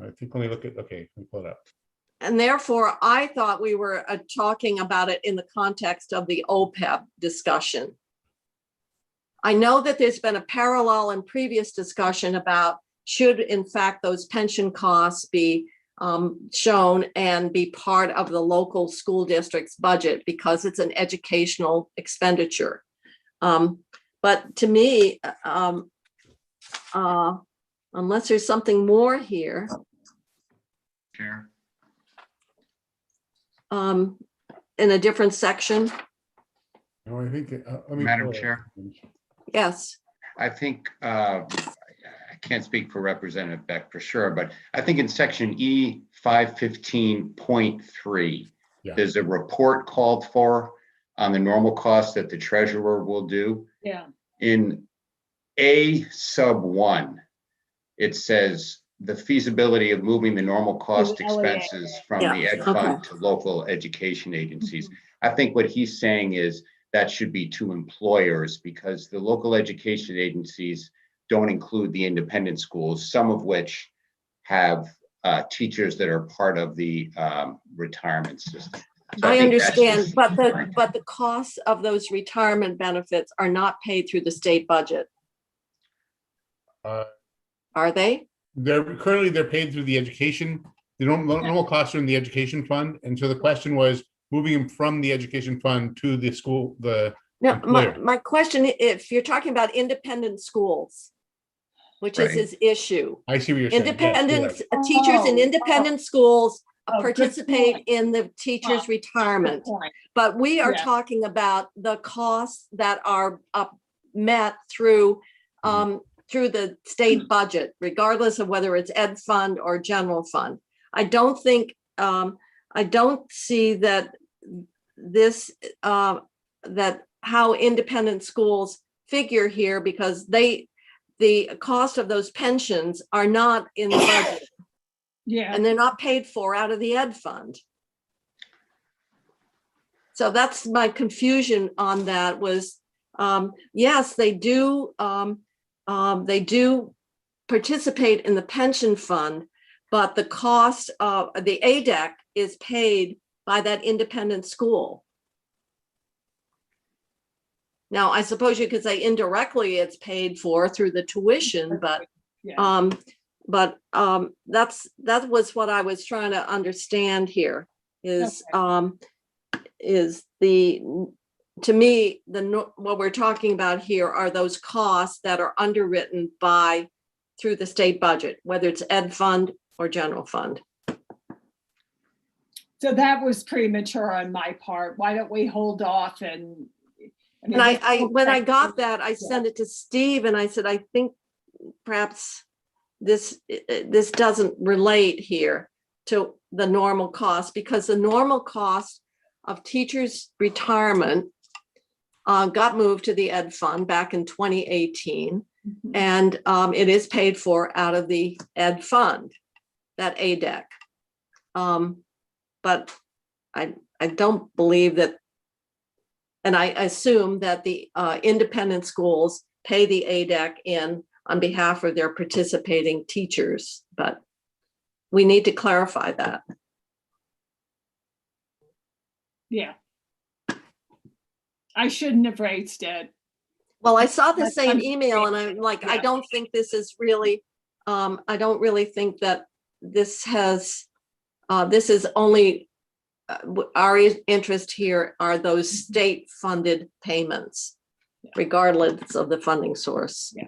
I think, let me look at, okay, let me pull it up. And therefore, I thought we were talking about it in the context of the OPEB discussion. I know that there's been a parallel in previous discussion about should in fact those pension costs be shown and be part of the local school district's budget because it's an educational expenditure. But to me, unless there's something more here. Chair. In a different section, No, I think, let me. Madam pull it up. Chair. yes. I think, I can't speak for Representative Beck for sure, but I think in section E 515.3, Yeah. there's a report called for on the normal costs that the treasurer will do. Yeah. In A sub 1, it says the feasibility of moving the normal cost To the LEA. expenses from Yeah, the ed okay. fund to local education agencies. I think what he's saying is that should be to employers, because the local education agencies don't include the independent schools, some of which have teachers that are part of the retirement system. So I think that's understand, just- but the costs of those retirement benefits are not paid through the state budget, Uh, are they? they're paid through the education, the normal costs are in the education fund. And so the question was moving them from the education fund to the school, No, Employer. my question, if you're talking about independent schools, which is Right. his issue. I see what you're saying. Yes, you're Independent, right. teachers in Oh, independent schools Oh, good participate point. in the teacher's Good retirement. point. But we are Yeah. talking about the costs that are met through, through the state budget, regardless of whether it's ed fund or general fund. I don't think, I don't see that this, that how independent schools figure here, because the cost of those pensions are not in the budget, Yeah, and they're not paid for out of the ed fund. So that's my confusion on that was, yes, they do participate in the pension fund, but the cost of the ADEC is paid by that independent school. Now, I suppose you could say indirectly it's paid for through the tuition, but yeah. that was what I was trying to understand here is to me, what we're talking about here are those costs that are underwritten through the state budget, whether it's ed fund or general fund. So that was premature on my part. Why don't we hold off and? And when I got that, I sent it to Steve and I said, I think perhaps this doesn't relate here to the normal cost, because the normal cost of teachers' retirement got moved to the ed fund back in 2018. And it is paid for out of the ed fund, that ADEC. But I don't believe that, and I assume that the independent schools pay the ADEC in on behalf of their participating teachers, but we need to clarify that. Yeah. I shouldn't have raised it. Well, I saw the That's same email and I'm like, I Yeah. don't think this is really, I don't really think that this is only, our interest here are those state funded payments, regardless of the funding source. Yeah.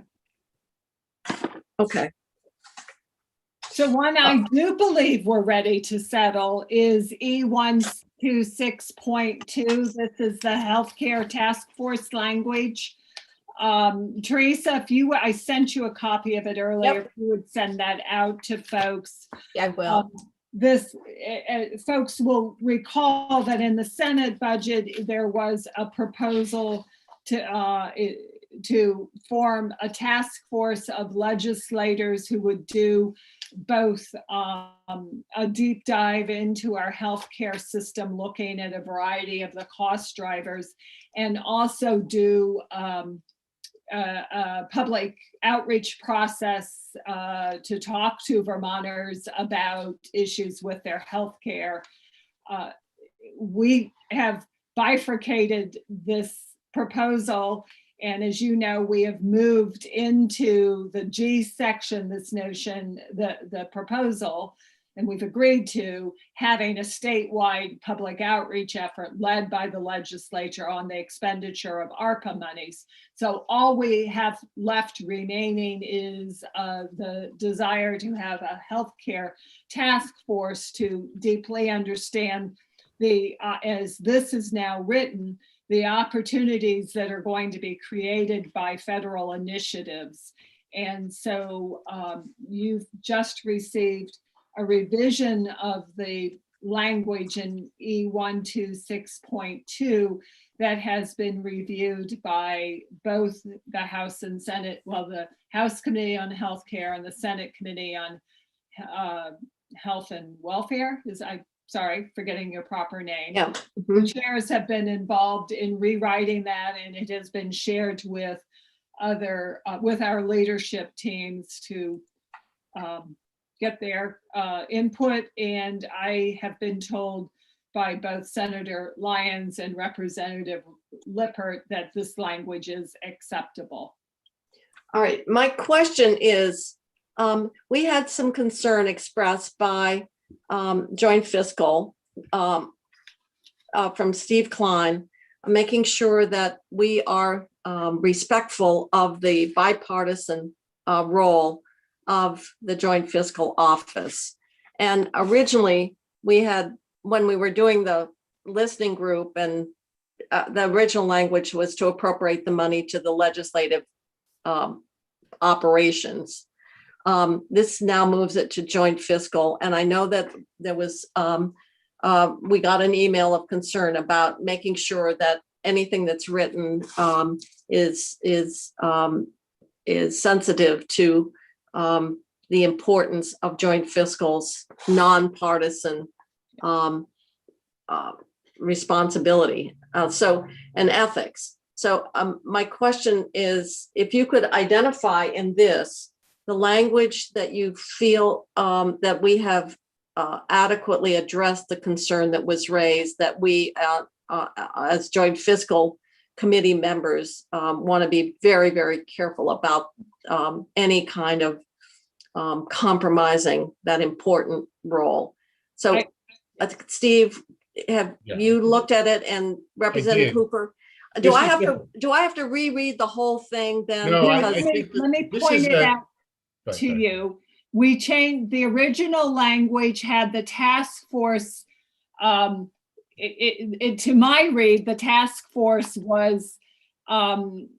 Okay. So one I do believe we're ready to settle is E126.2. This is the healthcare task force language. Teresa, I sent you a copy of it earlier. If you would send that out to folks. Yeah, I will. Folks will recall that in the Senate budget, there was a proposal to form a task force of legislators who would do both a deep dive into our healthcare system, looking at a variety of the cost drivers, and also do a public outreach process to talk to Vermonters about issues with their healthcare. We have bifurcated this proposal, and as you know, we have moved into the G section, this notion, the proposal, and we've agreed to having a statewide public outreach effort led by the legislature on the expenditure of ARPA monies. So all we have left remaining is the desire to have a healthcare task force to deeply understand as this is now written, the opportunities that are going to be created by federal initiatives. And so you've just received a revision of the language in E126.2 that has been reviewed by both the House and Senate, well, the House Committee on Healthcare and the Senate Committee on Health and Welfare, sorry, forgetting your proper name. Yeah. The chairs have been involved in rewriting that, and it has been shared with with our leadership teams to get their input. And I have been told by both Senator Lyons and Representative Lippert that this language is acceptable. All right, my question is, we had some concern expressed by Joint Fiscal from Steve Klein, making sure that we are respectful of the bipartisan role of the Joint Fiscal Office. And originally, we had, when we were doing the listening group, and the original language was to appropriate the money to the legislative operations. This now moves it to joint fiscal. And I know that there was, we got an email of concern about making sure that anything that's written is sensitive to the importance of joint fiscal's nonpartisan responsibility. And ethics. So my question is, if you could identify in this, the language that you feel that we have adequately addressed the concern that was raised, that we as joint fiscal committee members want to be very, very careful about any kind of compromising that important role. So Steve, have you looked at it? And Representative Hooper, do I have to reread the whole thing then? No, Let me point it out to you. We changed the original language, had the task force. To my read, the task force was helping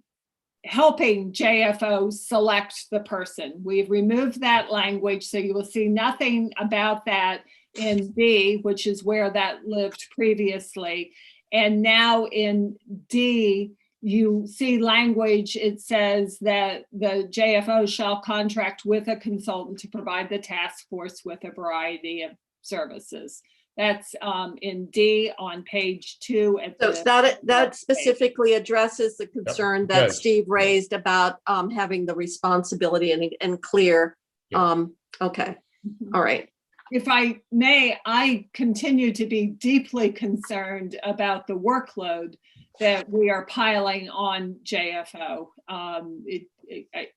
JFO select the person. We've removed that language, so you will see nothing about that in B, which is where that lived previously. And now in D, you see language, it says that the JFO shall contract with a consultant to provide the task force with a variety of services. That's in D on page 2. So that specifically addresses the concern that Steve raised about having the responsibility and clear. Okay, all right. If I may, I continue to be deeply concerned about the workload that we are piling on JFO.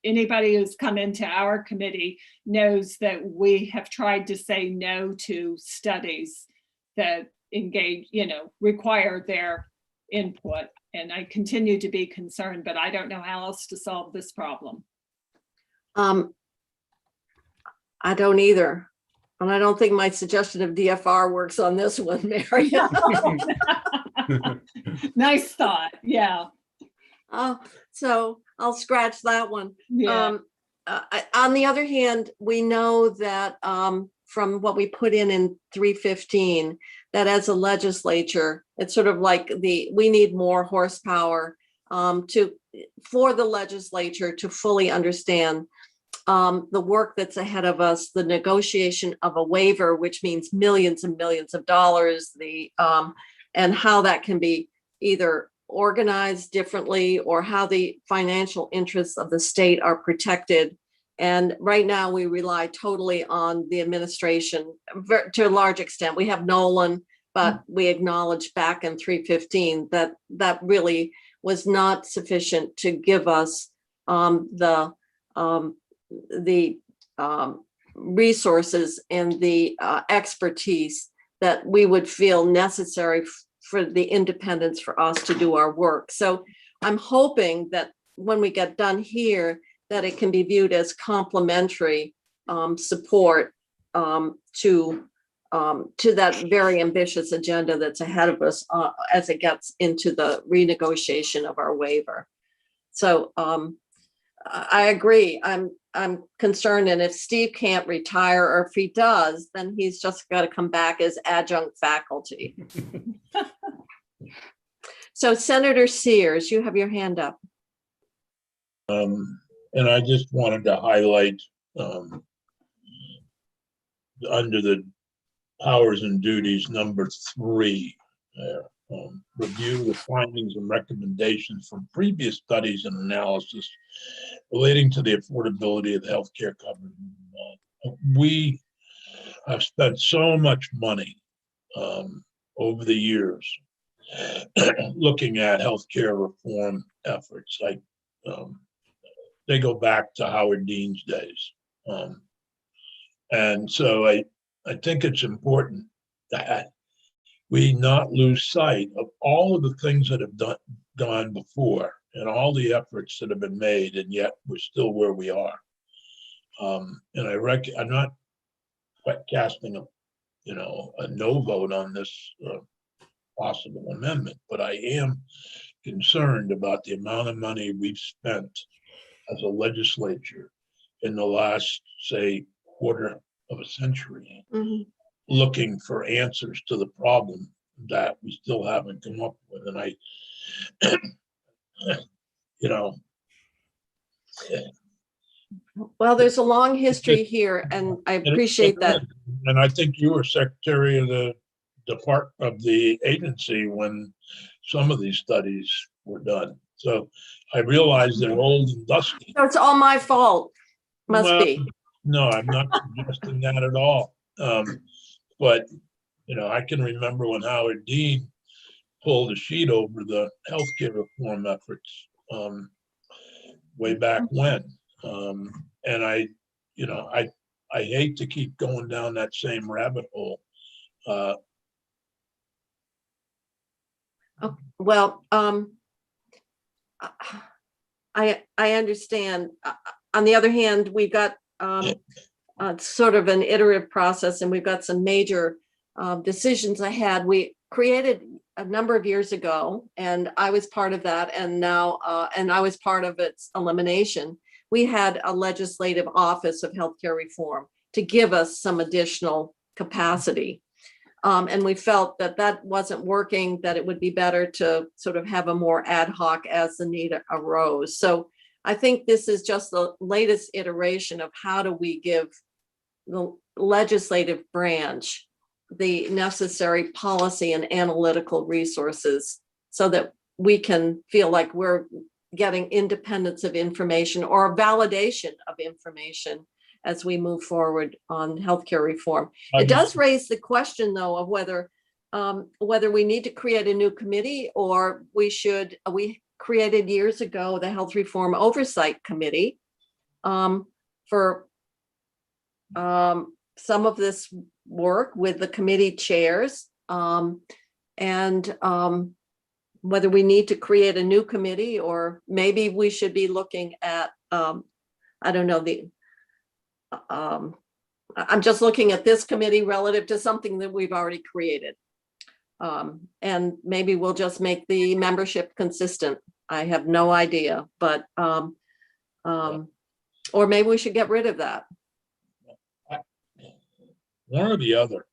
Anybody who's come into our committee knows that we have tried to say no to studies that engage, require their input. And I continue to be concerned, but I don't know how else to solve this problem. I don't either. And I don't think my suggestion of DFR works on this one, Mary. Nice thought. Yeah. So I'll scratch that one. Yeah. On the other hand, we know that from what we put in 315, that as a legislature, it's sort of like we need more horsepower for the legislature to fully understand the work that's ahead of us, the negotiation of a waiver, which means millions and millions of dollars, and how that can be either organized differently or how the financial interests of the state are protected. And right now we rely totally on the administration to a large extent. We have Nolan, but we acknowledge back in 315 that really was not sufficient to give us the resources and the expertise that we would feel necessary for the independence for us to do our work. So I'm hoping that when we get done here, that it can be viewed as complementary support to that very ambitious agenda that's ahead of us as it gets into the renegotiation of our waiver. So I agree. I'm concerned, and if Steve can't retire, or if he does, then he's just got to come back as adjunct faculty. So Senator Sears, you have your hand up. And I just wanted to highlight under the powers and duties, number 3 there. Review the findings and recommendations from previous studies and analysis relating to the affordability of the healthcare coverage. We have spent so much money over the years looking at healthcare reform efforts. Like they go back to Howard Dean's days. And so I think it's important that we not lose sight of all of the things that have gone before and all the efforts that have been made, and yet we're still where we are. And I'm not quite casting a no vote on this possible amendment, but I am concerned about the amount of money we've spent as a legislature in the last, say, quarter of a century, looking for answers to the problem that we still haven't come up with. And Well, there's a long history here, and I appreciate that. And I think you were secretary of the agency when some of these studies were done. So I realize they're old and dusty. So it's all my fault, must Well, be. No, I'm not suggesting that at all. But, I can remember when Howard Dean pulled a sheet over the healthcare reform efforts way back when. And I hate to keep going down that same rabbit hole. Well, I understand. On the other hand, we've got sort of an iterative process, and we've got some major decisions ahead. We created a number of years ago, and I was part of that, and now, and I was part of its elimination. We had a legislative office of healthcare reform to give us some additional capacity. And we felt that that wasn't working, that it would be better to sort of have a more ad hoc as the need arose. So I think this is just the latest iteration of how do we give the legislative branch the necessary policy and analytical resources so that we can feel like we're getting independence of information or a validation of information as we move forward on healthcare reform. It does raise the question, though, of whether we need to create a new committee, or we created years ago the Health Reform Oversight Committee for some of this work with the committee chairs, and whether we need to create a new committee, or maybe we should be looking at, I don't know, I'm just looking at this committee relative to something that we've already created. And maybe we'll just make the membership consistent. I have no idea, but, or maybe we should get rid of that. One or the other.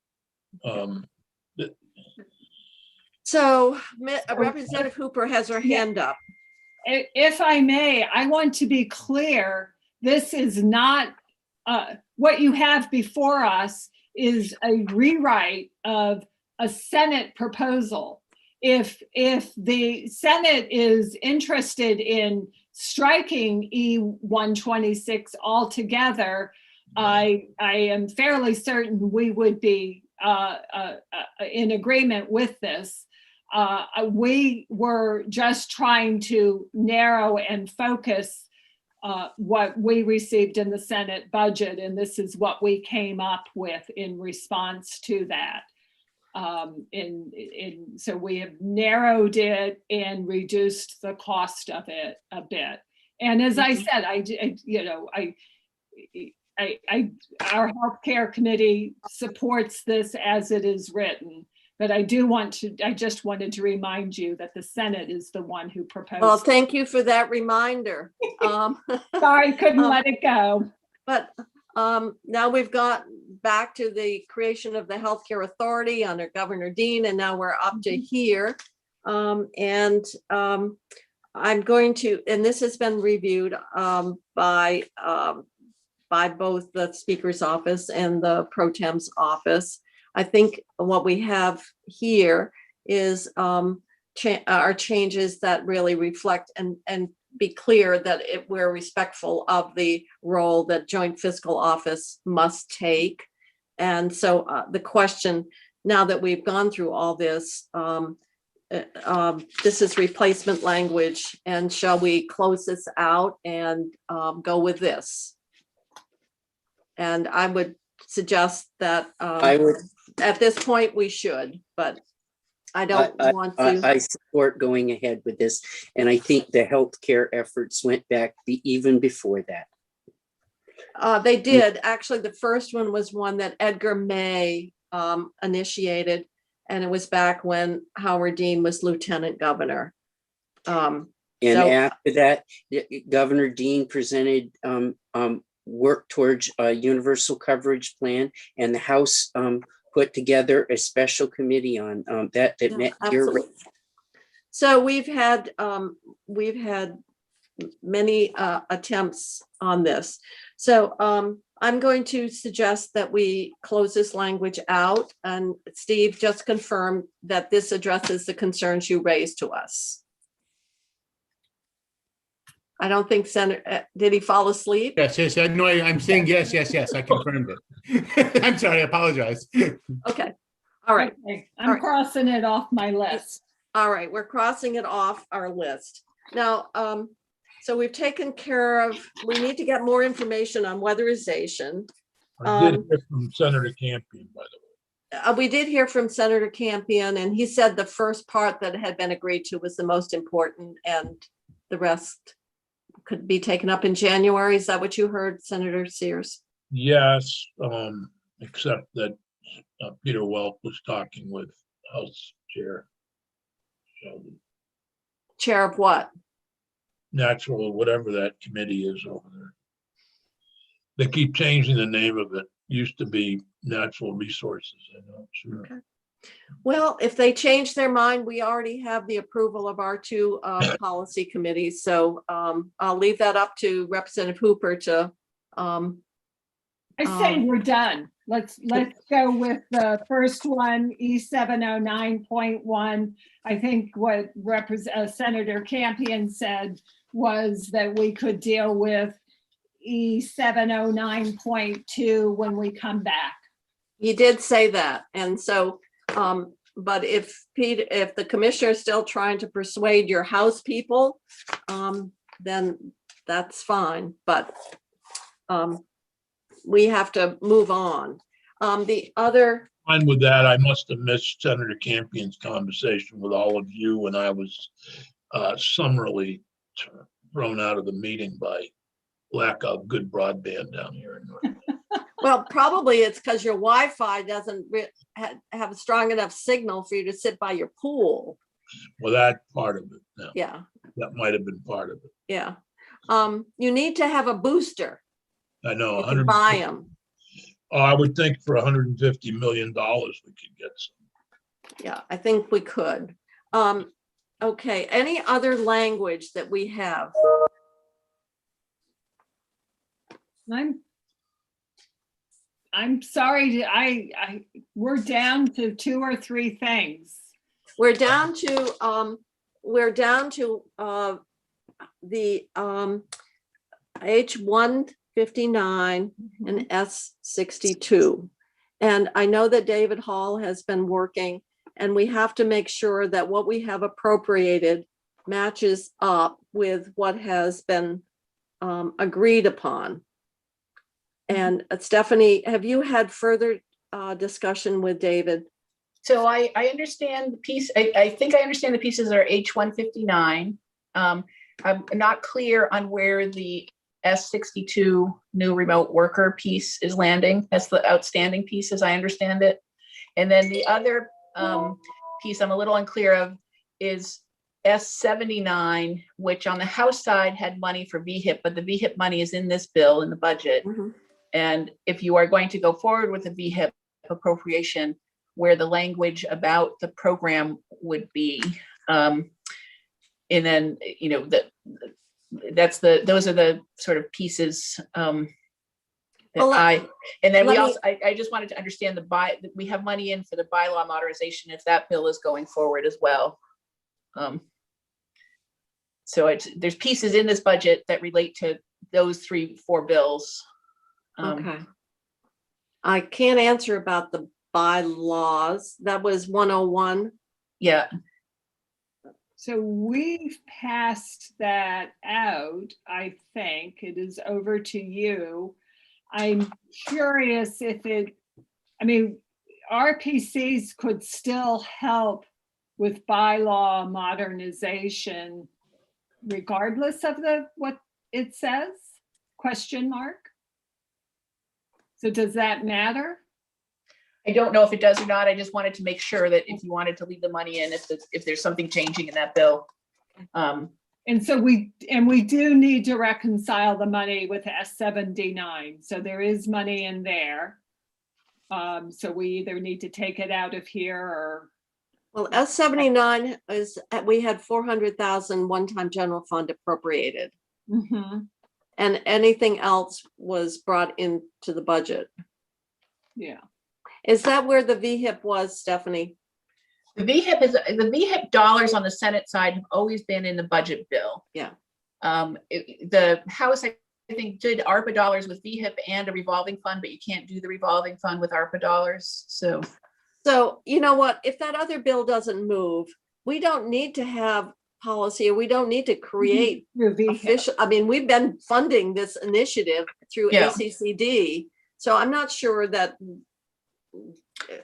So Representative Hooper has her hand up. If I may, I want to be clear, this is not, what you have before us is a rewrite of a Senate proposal. If the Senate is interested in striking E-126 altogether, I am fairly certain we would be in agreement with this. We were just trying to narrow and focus what we received in the Senate budget, and this is what we came up with in response to that. So we have narrowed it and reduced the cost of it a bit. And as I said, our healthcare committee supports this as it is written. But I just wanted to remind you that the Senate is the one who proposed. Well, thank you for that reminder. Sorry, couldn't let it go. But now we've got back to the creation of the Healthcare Authority under Governor Dean, and now we're up to here. I'm going to, and this has been reviewed by by both the Speaker's office and the Pro Tem's office. I think what we have here is are changes that really reflect and be clear that we're respectful of the role that joint fiscal office must take. And so the question, now that we've gone through all this, this is replacement language, and shall we close this out and go with this? And I would suggest that I would, at this point we should, but I don't want to. I support going ahead with this. And I think the healthcare efforts went back even before that. They did. Actually, the first one was one that Edgar May initiated, and it was back when Howard Dean was lieutenant governor. And So- after that, Governor Dean presented work towards a universal coverage plan, and the House put together a special committee on that Yeah, met your. absolutely. So we've had many attempts on this. So I'm going to suggest that we close this language out, and Steve, just confirm that this addresses the concerns you raised to us. I don't think Senator, did he fall asleep? Yes, yes, no, I'm saying yes, yes, yes, I confirmed it. I'm sorry, I apologize. Okay, all right. Okay, All I'm right. crossing it off my list. All right, we're crossing it off our list. Now, so we've taken care of, we need to get more information on weatherization. I did hear from Senator Campion, by the way. We did hear from Senator Campion, and he said the first part that had been agreed to was the most important, and the rest could be taken up in January. Is that what you heard, Senator Sears? Yes, except that Peter Welk was talking with House Chair Sheldon. Chair of what? Natural, whatever that committee is over there. They keep changing the name of it. Used to be Natural Resources, I know, sure. Okay. Well, if they change their mind, we already have the approval of our two policy committees. So I'll leave that up to Representative Hooper to. I say we're done. Let's go with the first one, E709.1. I think what Senator Campion said was that we could deal with E709.2 when we come back. You did say that, and so, but if the commissioner is still trying to persuade your House people, then that's fine, but we have to move on. The other, Fine with that. I must have missed Senator Campion's conversation with all of you when I was summarily thrown out of the meeting by lack of good broadband down here in North. well, probably it's because your Wi-Fi doesn't have a strong enough signal for you to sit by your pool. Well, that part of it, no, Yeah, that might have been part of it. yeah. You need to have a booster. I know, You can 100. buy them. Oh, I would think for $150 million, we could get some. Yeah, I think we could. Okay, any other language that we have? I'm sorry, we're down to 2 or 3 things. We're down to the H159 and S62. And I know that David Hall has been working, and we have to make sure that what we have appropriated matches up with what has been agreed upon. And Stephanie, have you had further discussion with David? So I understand the piece, I think I understand the pieces are H159. I'm not clear on where the S62 new remote worker piece is landing. That's the outstanding piece as I understand it. And then the other piece I'm a little unclear of is S79, which on the House side had money for VHIP, but the VHIP money is in this bill in the budget. Mhm. And if you are going to go forward with a VHIP appropriation, where the language about the program would be, and then, you know, those are the sort of pieces Well, And then we let me- also, I just wanted to understand we have money in for the bylaw modernization if that bill is going forward as well. So there's pieces in this budget that relate to those 3-4 bills. Okay. I can't answer about the bylaws. That was 101. Yeah, So we've passed that out, I think. It is over to you. I'm curious if RPCs could still help with bylaw modernization regardless of what it says? Question mark. So does that matter? I don't know if it does or not. I just wanted to make sure that if you wanted to leave the money in, if there's something changing in that bill. And so we do need to reconcile the money with S79. So there is money in there. So we either need to take it out of here or. Well, S79 is, we had 400,000 one-time general fund appropriated, Mhm. and anything else was brought into the budget. Yeah. Is that where the VHIP was, Stephanie? The VHIP dollars on the Senate side have always been in the budget bill. Yeah. The House, I think, did ARPA dollars with VHIP and a revolving fund, but you can't do the revolving fund with ARPA dollars. So you know what, if that other bill doesn't move, we don't need to have policy, or we don't need to create Through VHIP. official, I mean, we've been funding this initiative through Yeah. ACCD. So I'm not sure that You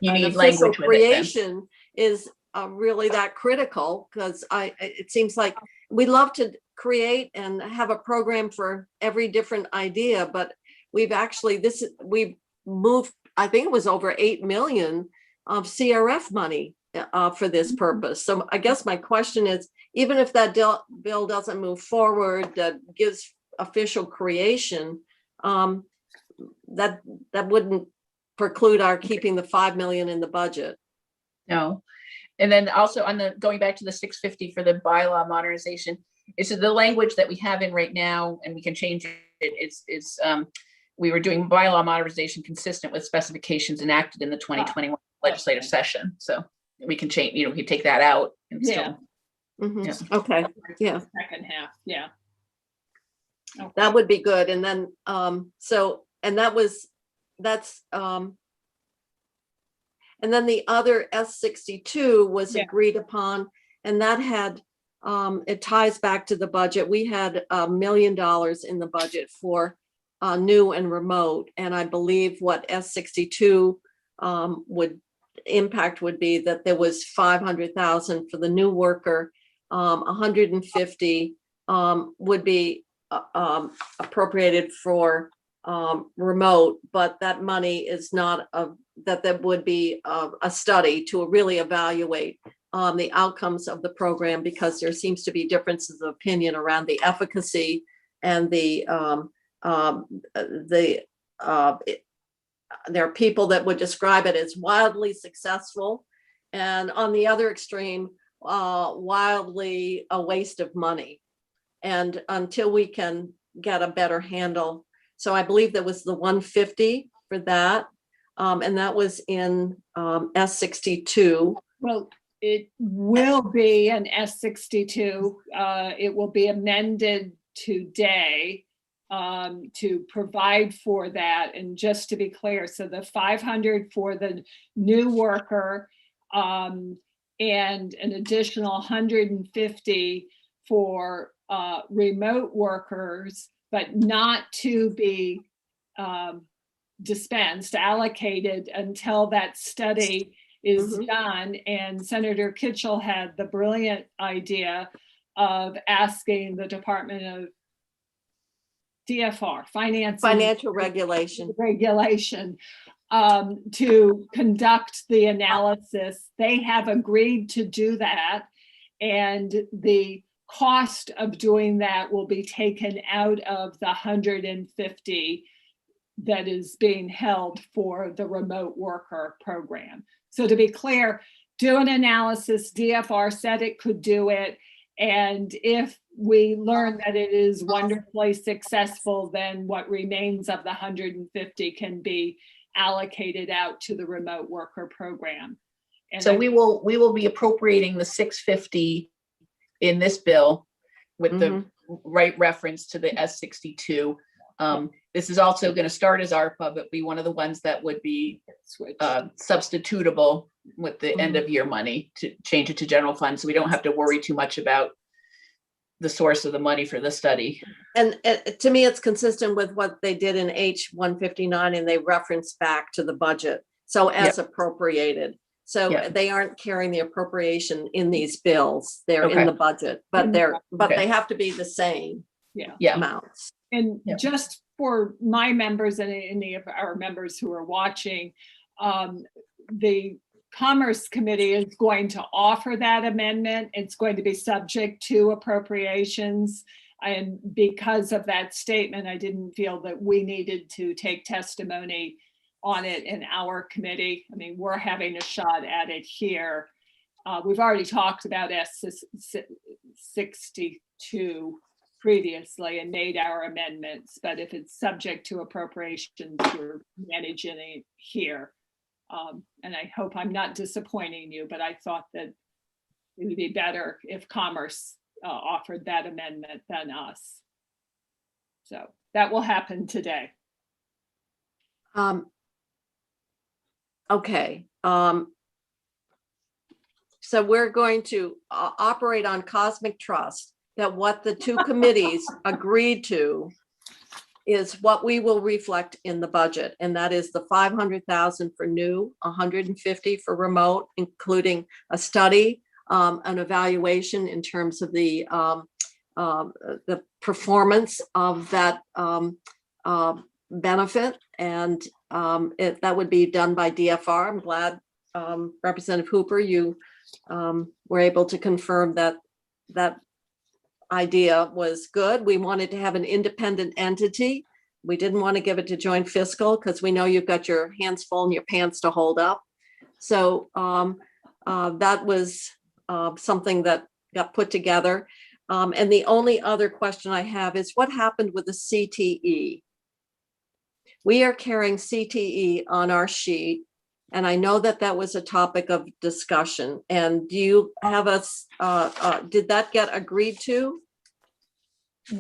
an need official language with it then. creation is really that critical, because it seems like we love to create and have a program for every different idea, but we've moved, I think it was over 8 million of CRF money for this purpose. So I guess my question is, even if that bill doesn't move forward, that gives official creation, that wouldn't preclude our keeping the 5 million in the budget. No. And then also going back to the 650 for the bylaw modernization, it's the language that we have in right now, and we can change it. We were doing bylaw modernization consistent with specifications enacted in the 2021 legislative session. So we can change, we can take that out and Yeah. still. Mhm. Yeah. Okay, yeah. Second half, yeah. Okay. That would be good. And then, and then the other S62 was Yeah. agreed upon, and that had, it ties back to the budget. We had $1 million in the budget for new and remote. And I believe what S62 impact would be that there was 500,000 for the new worker, 150 would be appropriated for remote, but that money is not that would be a study to really evaluate the outcomes of the program, because there seems to be differences of opinion around the efficacy and there are people that would describe it as wildly successful, and on the other extreme, wildly a waste of money. And until we can get a better handle, so I believe there was the 150 for that, and that was in S62. Well, it will be an S62. It will be amended today to provide for that. And just to be clear, so the 500 for the new worker and an additional 150 for remote workers, but not to be dispensed, allocated until that study is done. And Senator Kitchell had the brilliant idea of asking the Department of DFR, Financial regulation. To conduct the analysis. They have agreed to do that. And the cost of doing that will be taken out of the 150 that is being held for the remote worker program. So to be clear, do an analysis. DFR said it could do it. And if we learn that it is wonderfully successful, then what remains of the 150 can be allocated out to the remote worker program. And So I- we will be appropriating the 650 in this bill with the right reference to the S62. This is also going to start as ARPA, but be one of the ones that would be switch. substitutable with the end of year money to change it to general fund. So we don't have to worry too much about the source of the money for the study. And to me, it's consistent with what they did in H 159, and they reference back to the budget. So as appropriated. So Yep. they aren't carrying the appropriation in these bills. They're in Okay. the budget, but Okay. they have to be the same Yeah. amounts. And Yep. just for my members and any of our members who are watching, the Commerce Committee is going to offer that amendment. It's going to be subject to appropriations. And because of that statement, I didn't feel that we needed to take testimony on it in our committee. I mean, we're having a shot at it here. We've already talked about S62 previously and made our amendments, but if it's subject to appropriations, we're managing it here. And I hope I'm not disappointing you, but I thought that it would be better if Commerce offered that amendment than us. So that will happen today. Okay. So we're going to operate on Cosmic Trust that what the two committees agreed to is what we will reflect in the budget. And that is the 500,000 for new, 150 for remote, including a study, an evaluation in terms of the performance of that benefit. And that would be done by DFR. I'm glad, Representative Hooper, you were able to confirm that that idea was good. We wanted to have an independent entity. We didn't want to give it to joint fiscal because we know you've got your hands full and your pants to hold up. So that was something that got put together. And the only other question I have is what happened with the CTE? We are carrying CTE on our sheet, and I know that that was a topic of discussion. And do you have did that get agreed to?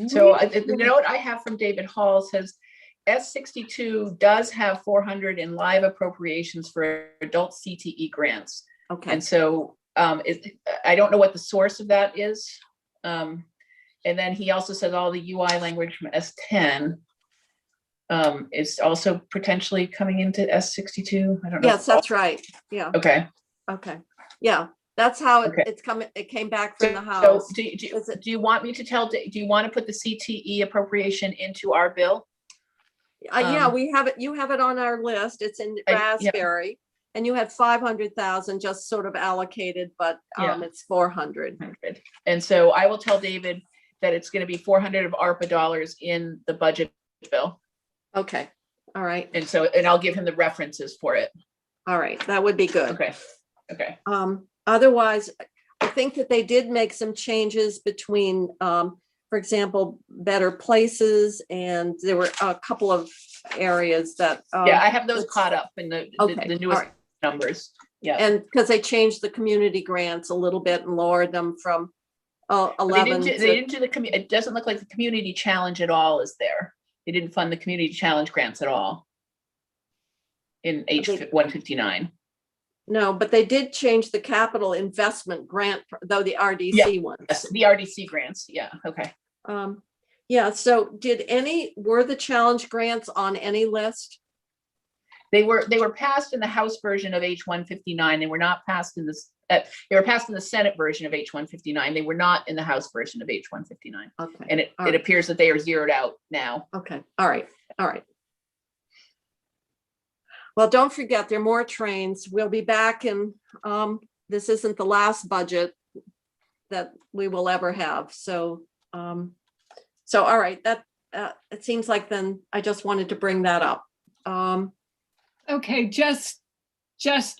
So the note I have from David Hall says S62 does have 400 in live appropriations for adult CTE grants. Okay, And so I don't know what the source of that is. And then he also says all the UI language from S10 is also potentially coming into S62. I don't know. yes, that's right. Yeah, Okay. okay. Yeah, that's how Okay. it's coming. It came back from the So House. do Is it- you want me to do you want to put the CTE appropriation into our bill? Yeah, we have it. You have it on our list. It's in yeah. Raspberry. And you had 500,000 just sort of allocated, but Yeah. it's 400. 100. And so I will tell David that it's going to be 400 of ARPA dollars in the budget bill. Okay, all right, And I'll give him the references for it. all right. That would be good. Okay. Okay. Otherwise, I think that they did make some changes between, for example, Better Places, and there were a couple of areas that. Yeah, I have those let's- caught up in the Okay, all newest right. numbers. Yeah. And because they changed the community grants a little bit and lowered them from They 11 didn't to, do the it doesn't look like the community challenge at all is there. They didn't fund the community challenge grants at all in H Okay. 159. no, but they did change the capital investment grant, though the RDC ones. Yes, the RDC grants. Yeah. Okay. Yeah, so were the challenge grants on any list? They were passed in the House version of H 159. They were not passed in this. They were passed in the Senate version of H 159. They were not in the House version of H 159. Okay, And it All right. appears that they are zeroed out now. okay, all right, all right. Well, don't forget, there are more trains. We'll be back in, this isn't the last budget that we will ever have, so, all right, that, it seems like then I just wanted to bring that up. Okay, just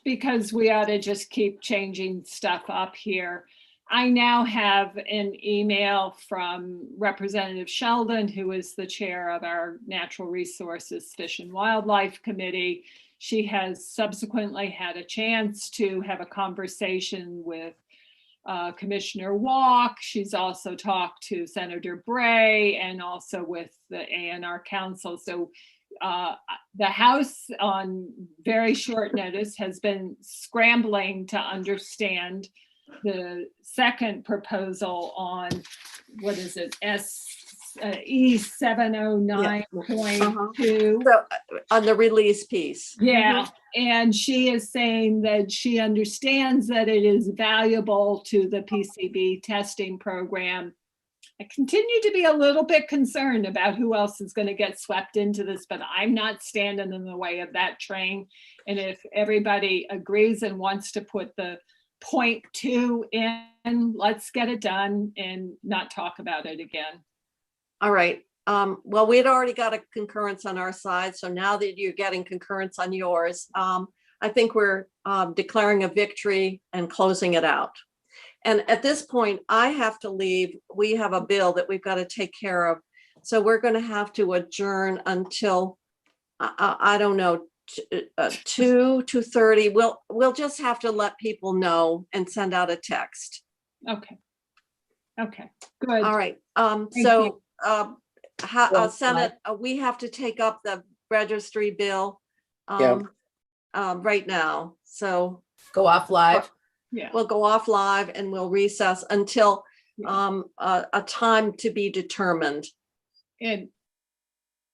because we ought to just keep changing stuff up here. I now have an email from Representative Sheldon, who is the chair of our Natural Resources Fish and Wildlife Committee. She has subsequently had a chance to have a conversation with Commissioner Walk. She's also talked to Senator Bray and also with the ANR Council. So the House, on very short notice, has been scrambling to understand the second proposal on, what is it, E 709.2. So on the release piece. Yeah, and she is saying that she understands that it is valuable to the PCB testing program. I continue to be a little bit concerned about who else is going to get swept into this, but I'm not standing in the way of that train. And if everybody agrees and wants to put the 0.2 in, let's get it done and not talk about it again. All right. Well, we had already got a concurrence on our side. So now that you're getting concurrence on yours, I think we're declaring a victory and closing it out. And at this point, I have to leave. We have a bill that we've got to take care of. So we're going to have to adjourn until, I don't know, 2:30. We'll just have to let people know and send out a text. Okay. Okay, good. All right. Thank So Well, Senate, we have to take up the registry bill Yeah. right now. So Go off live. Yeah. we'll go off live and we'll recess until a time to be determined. And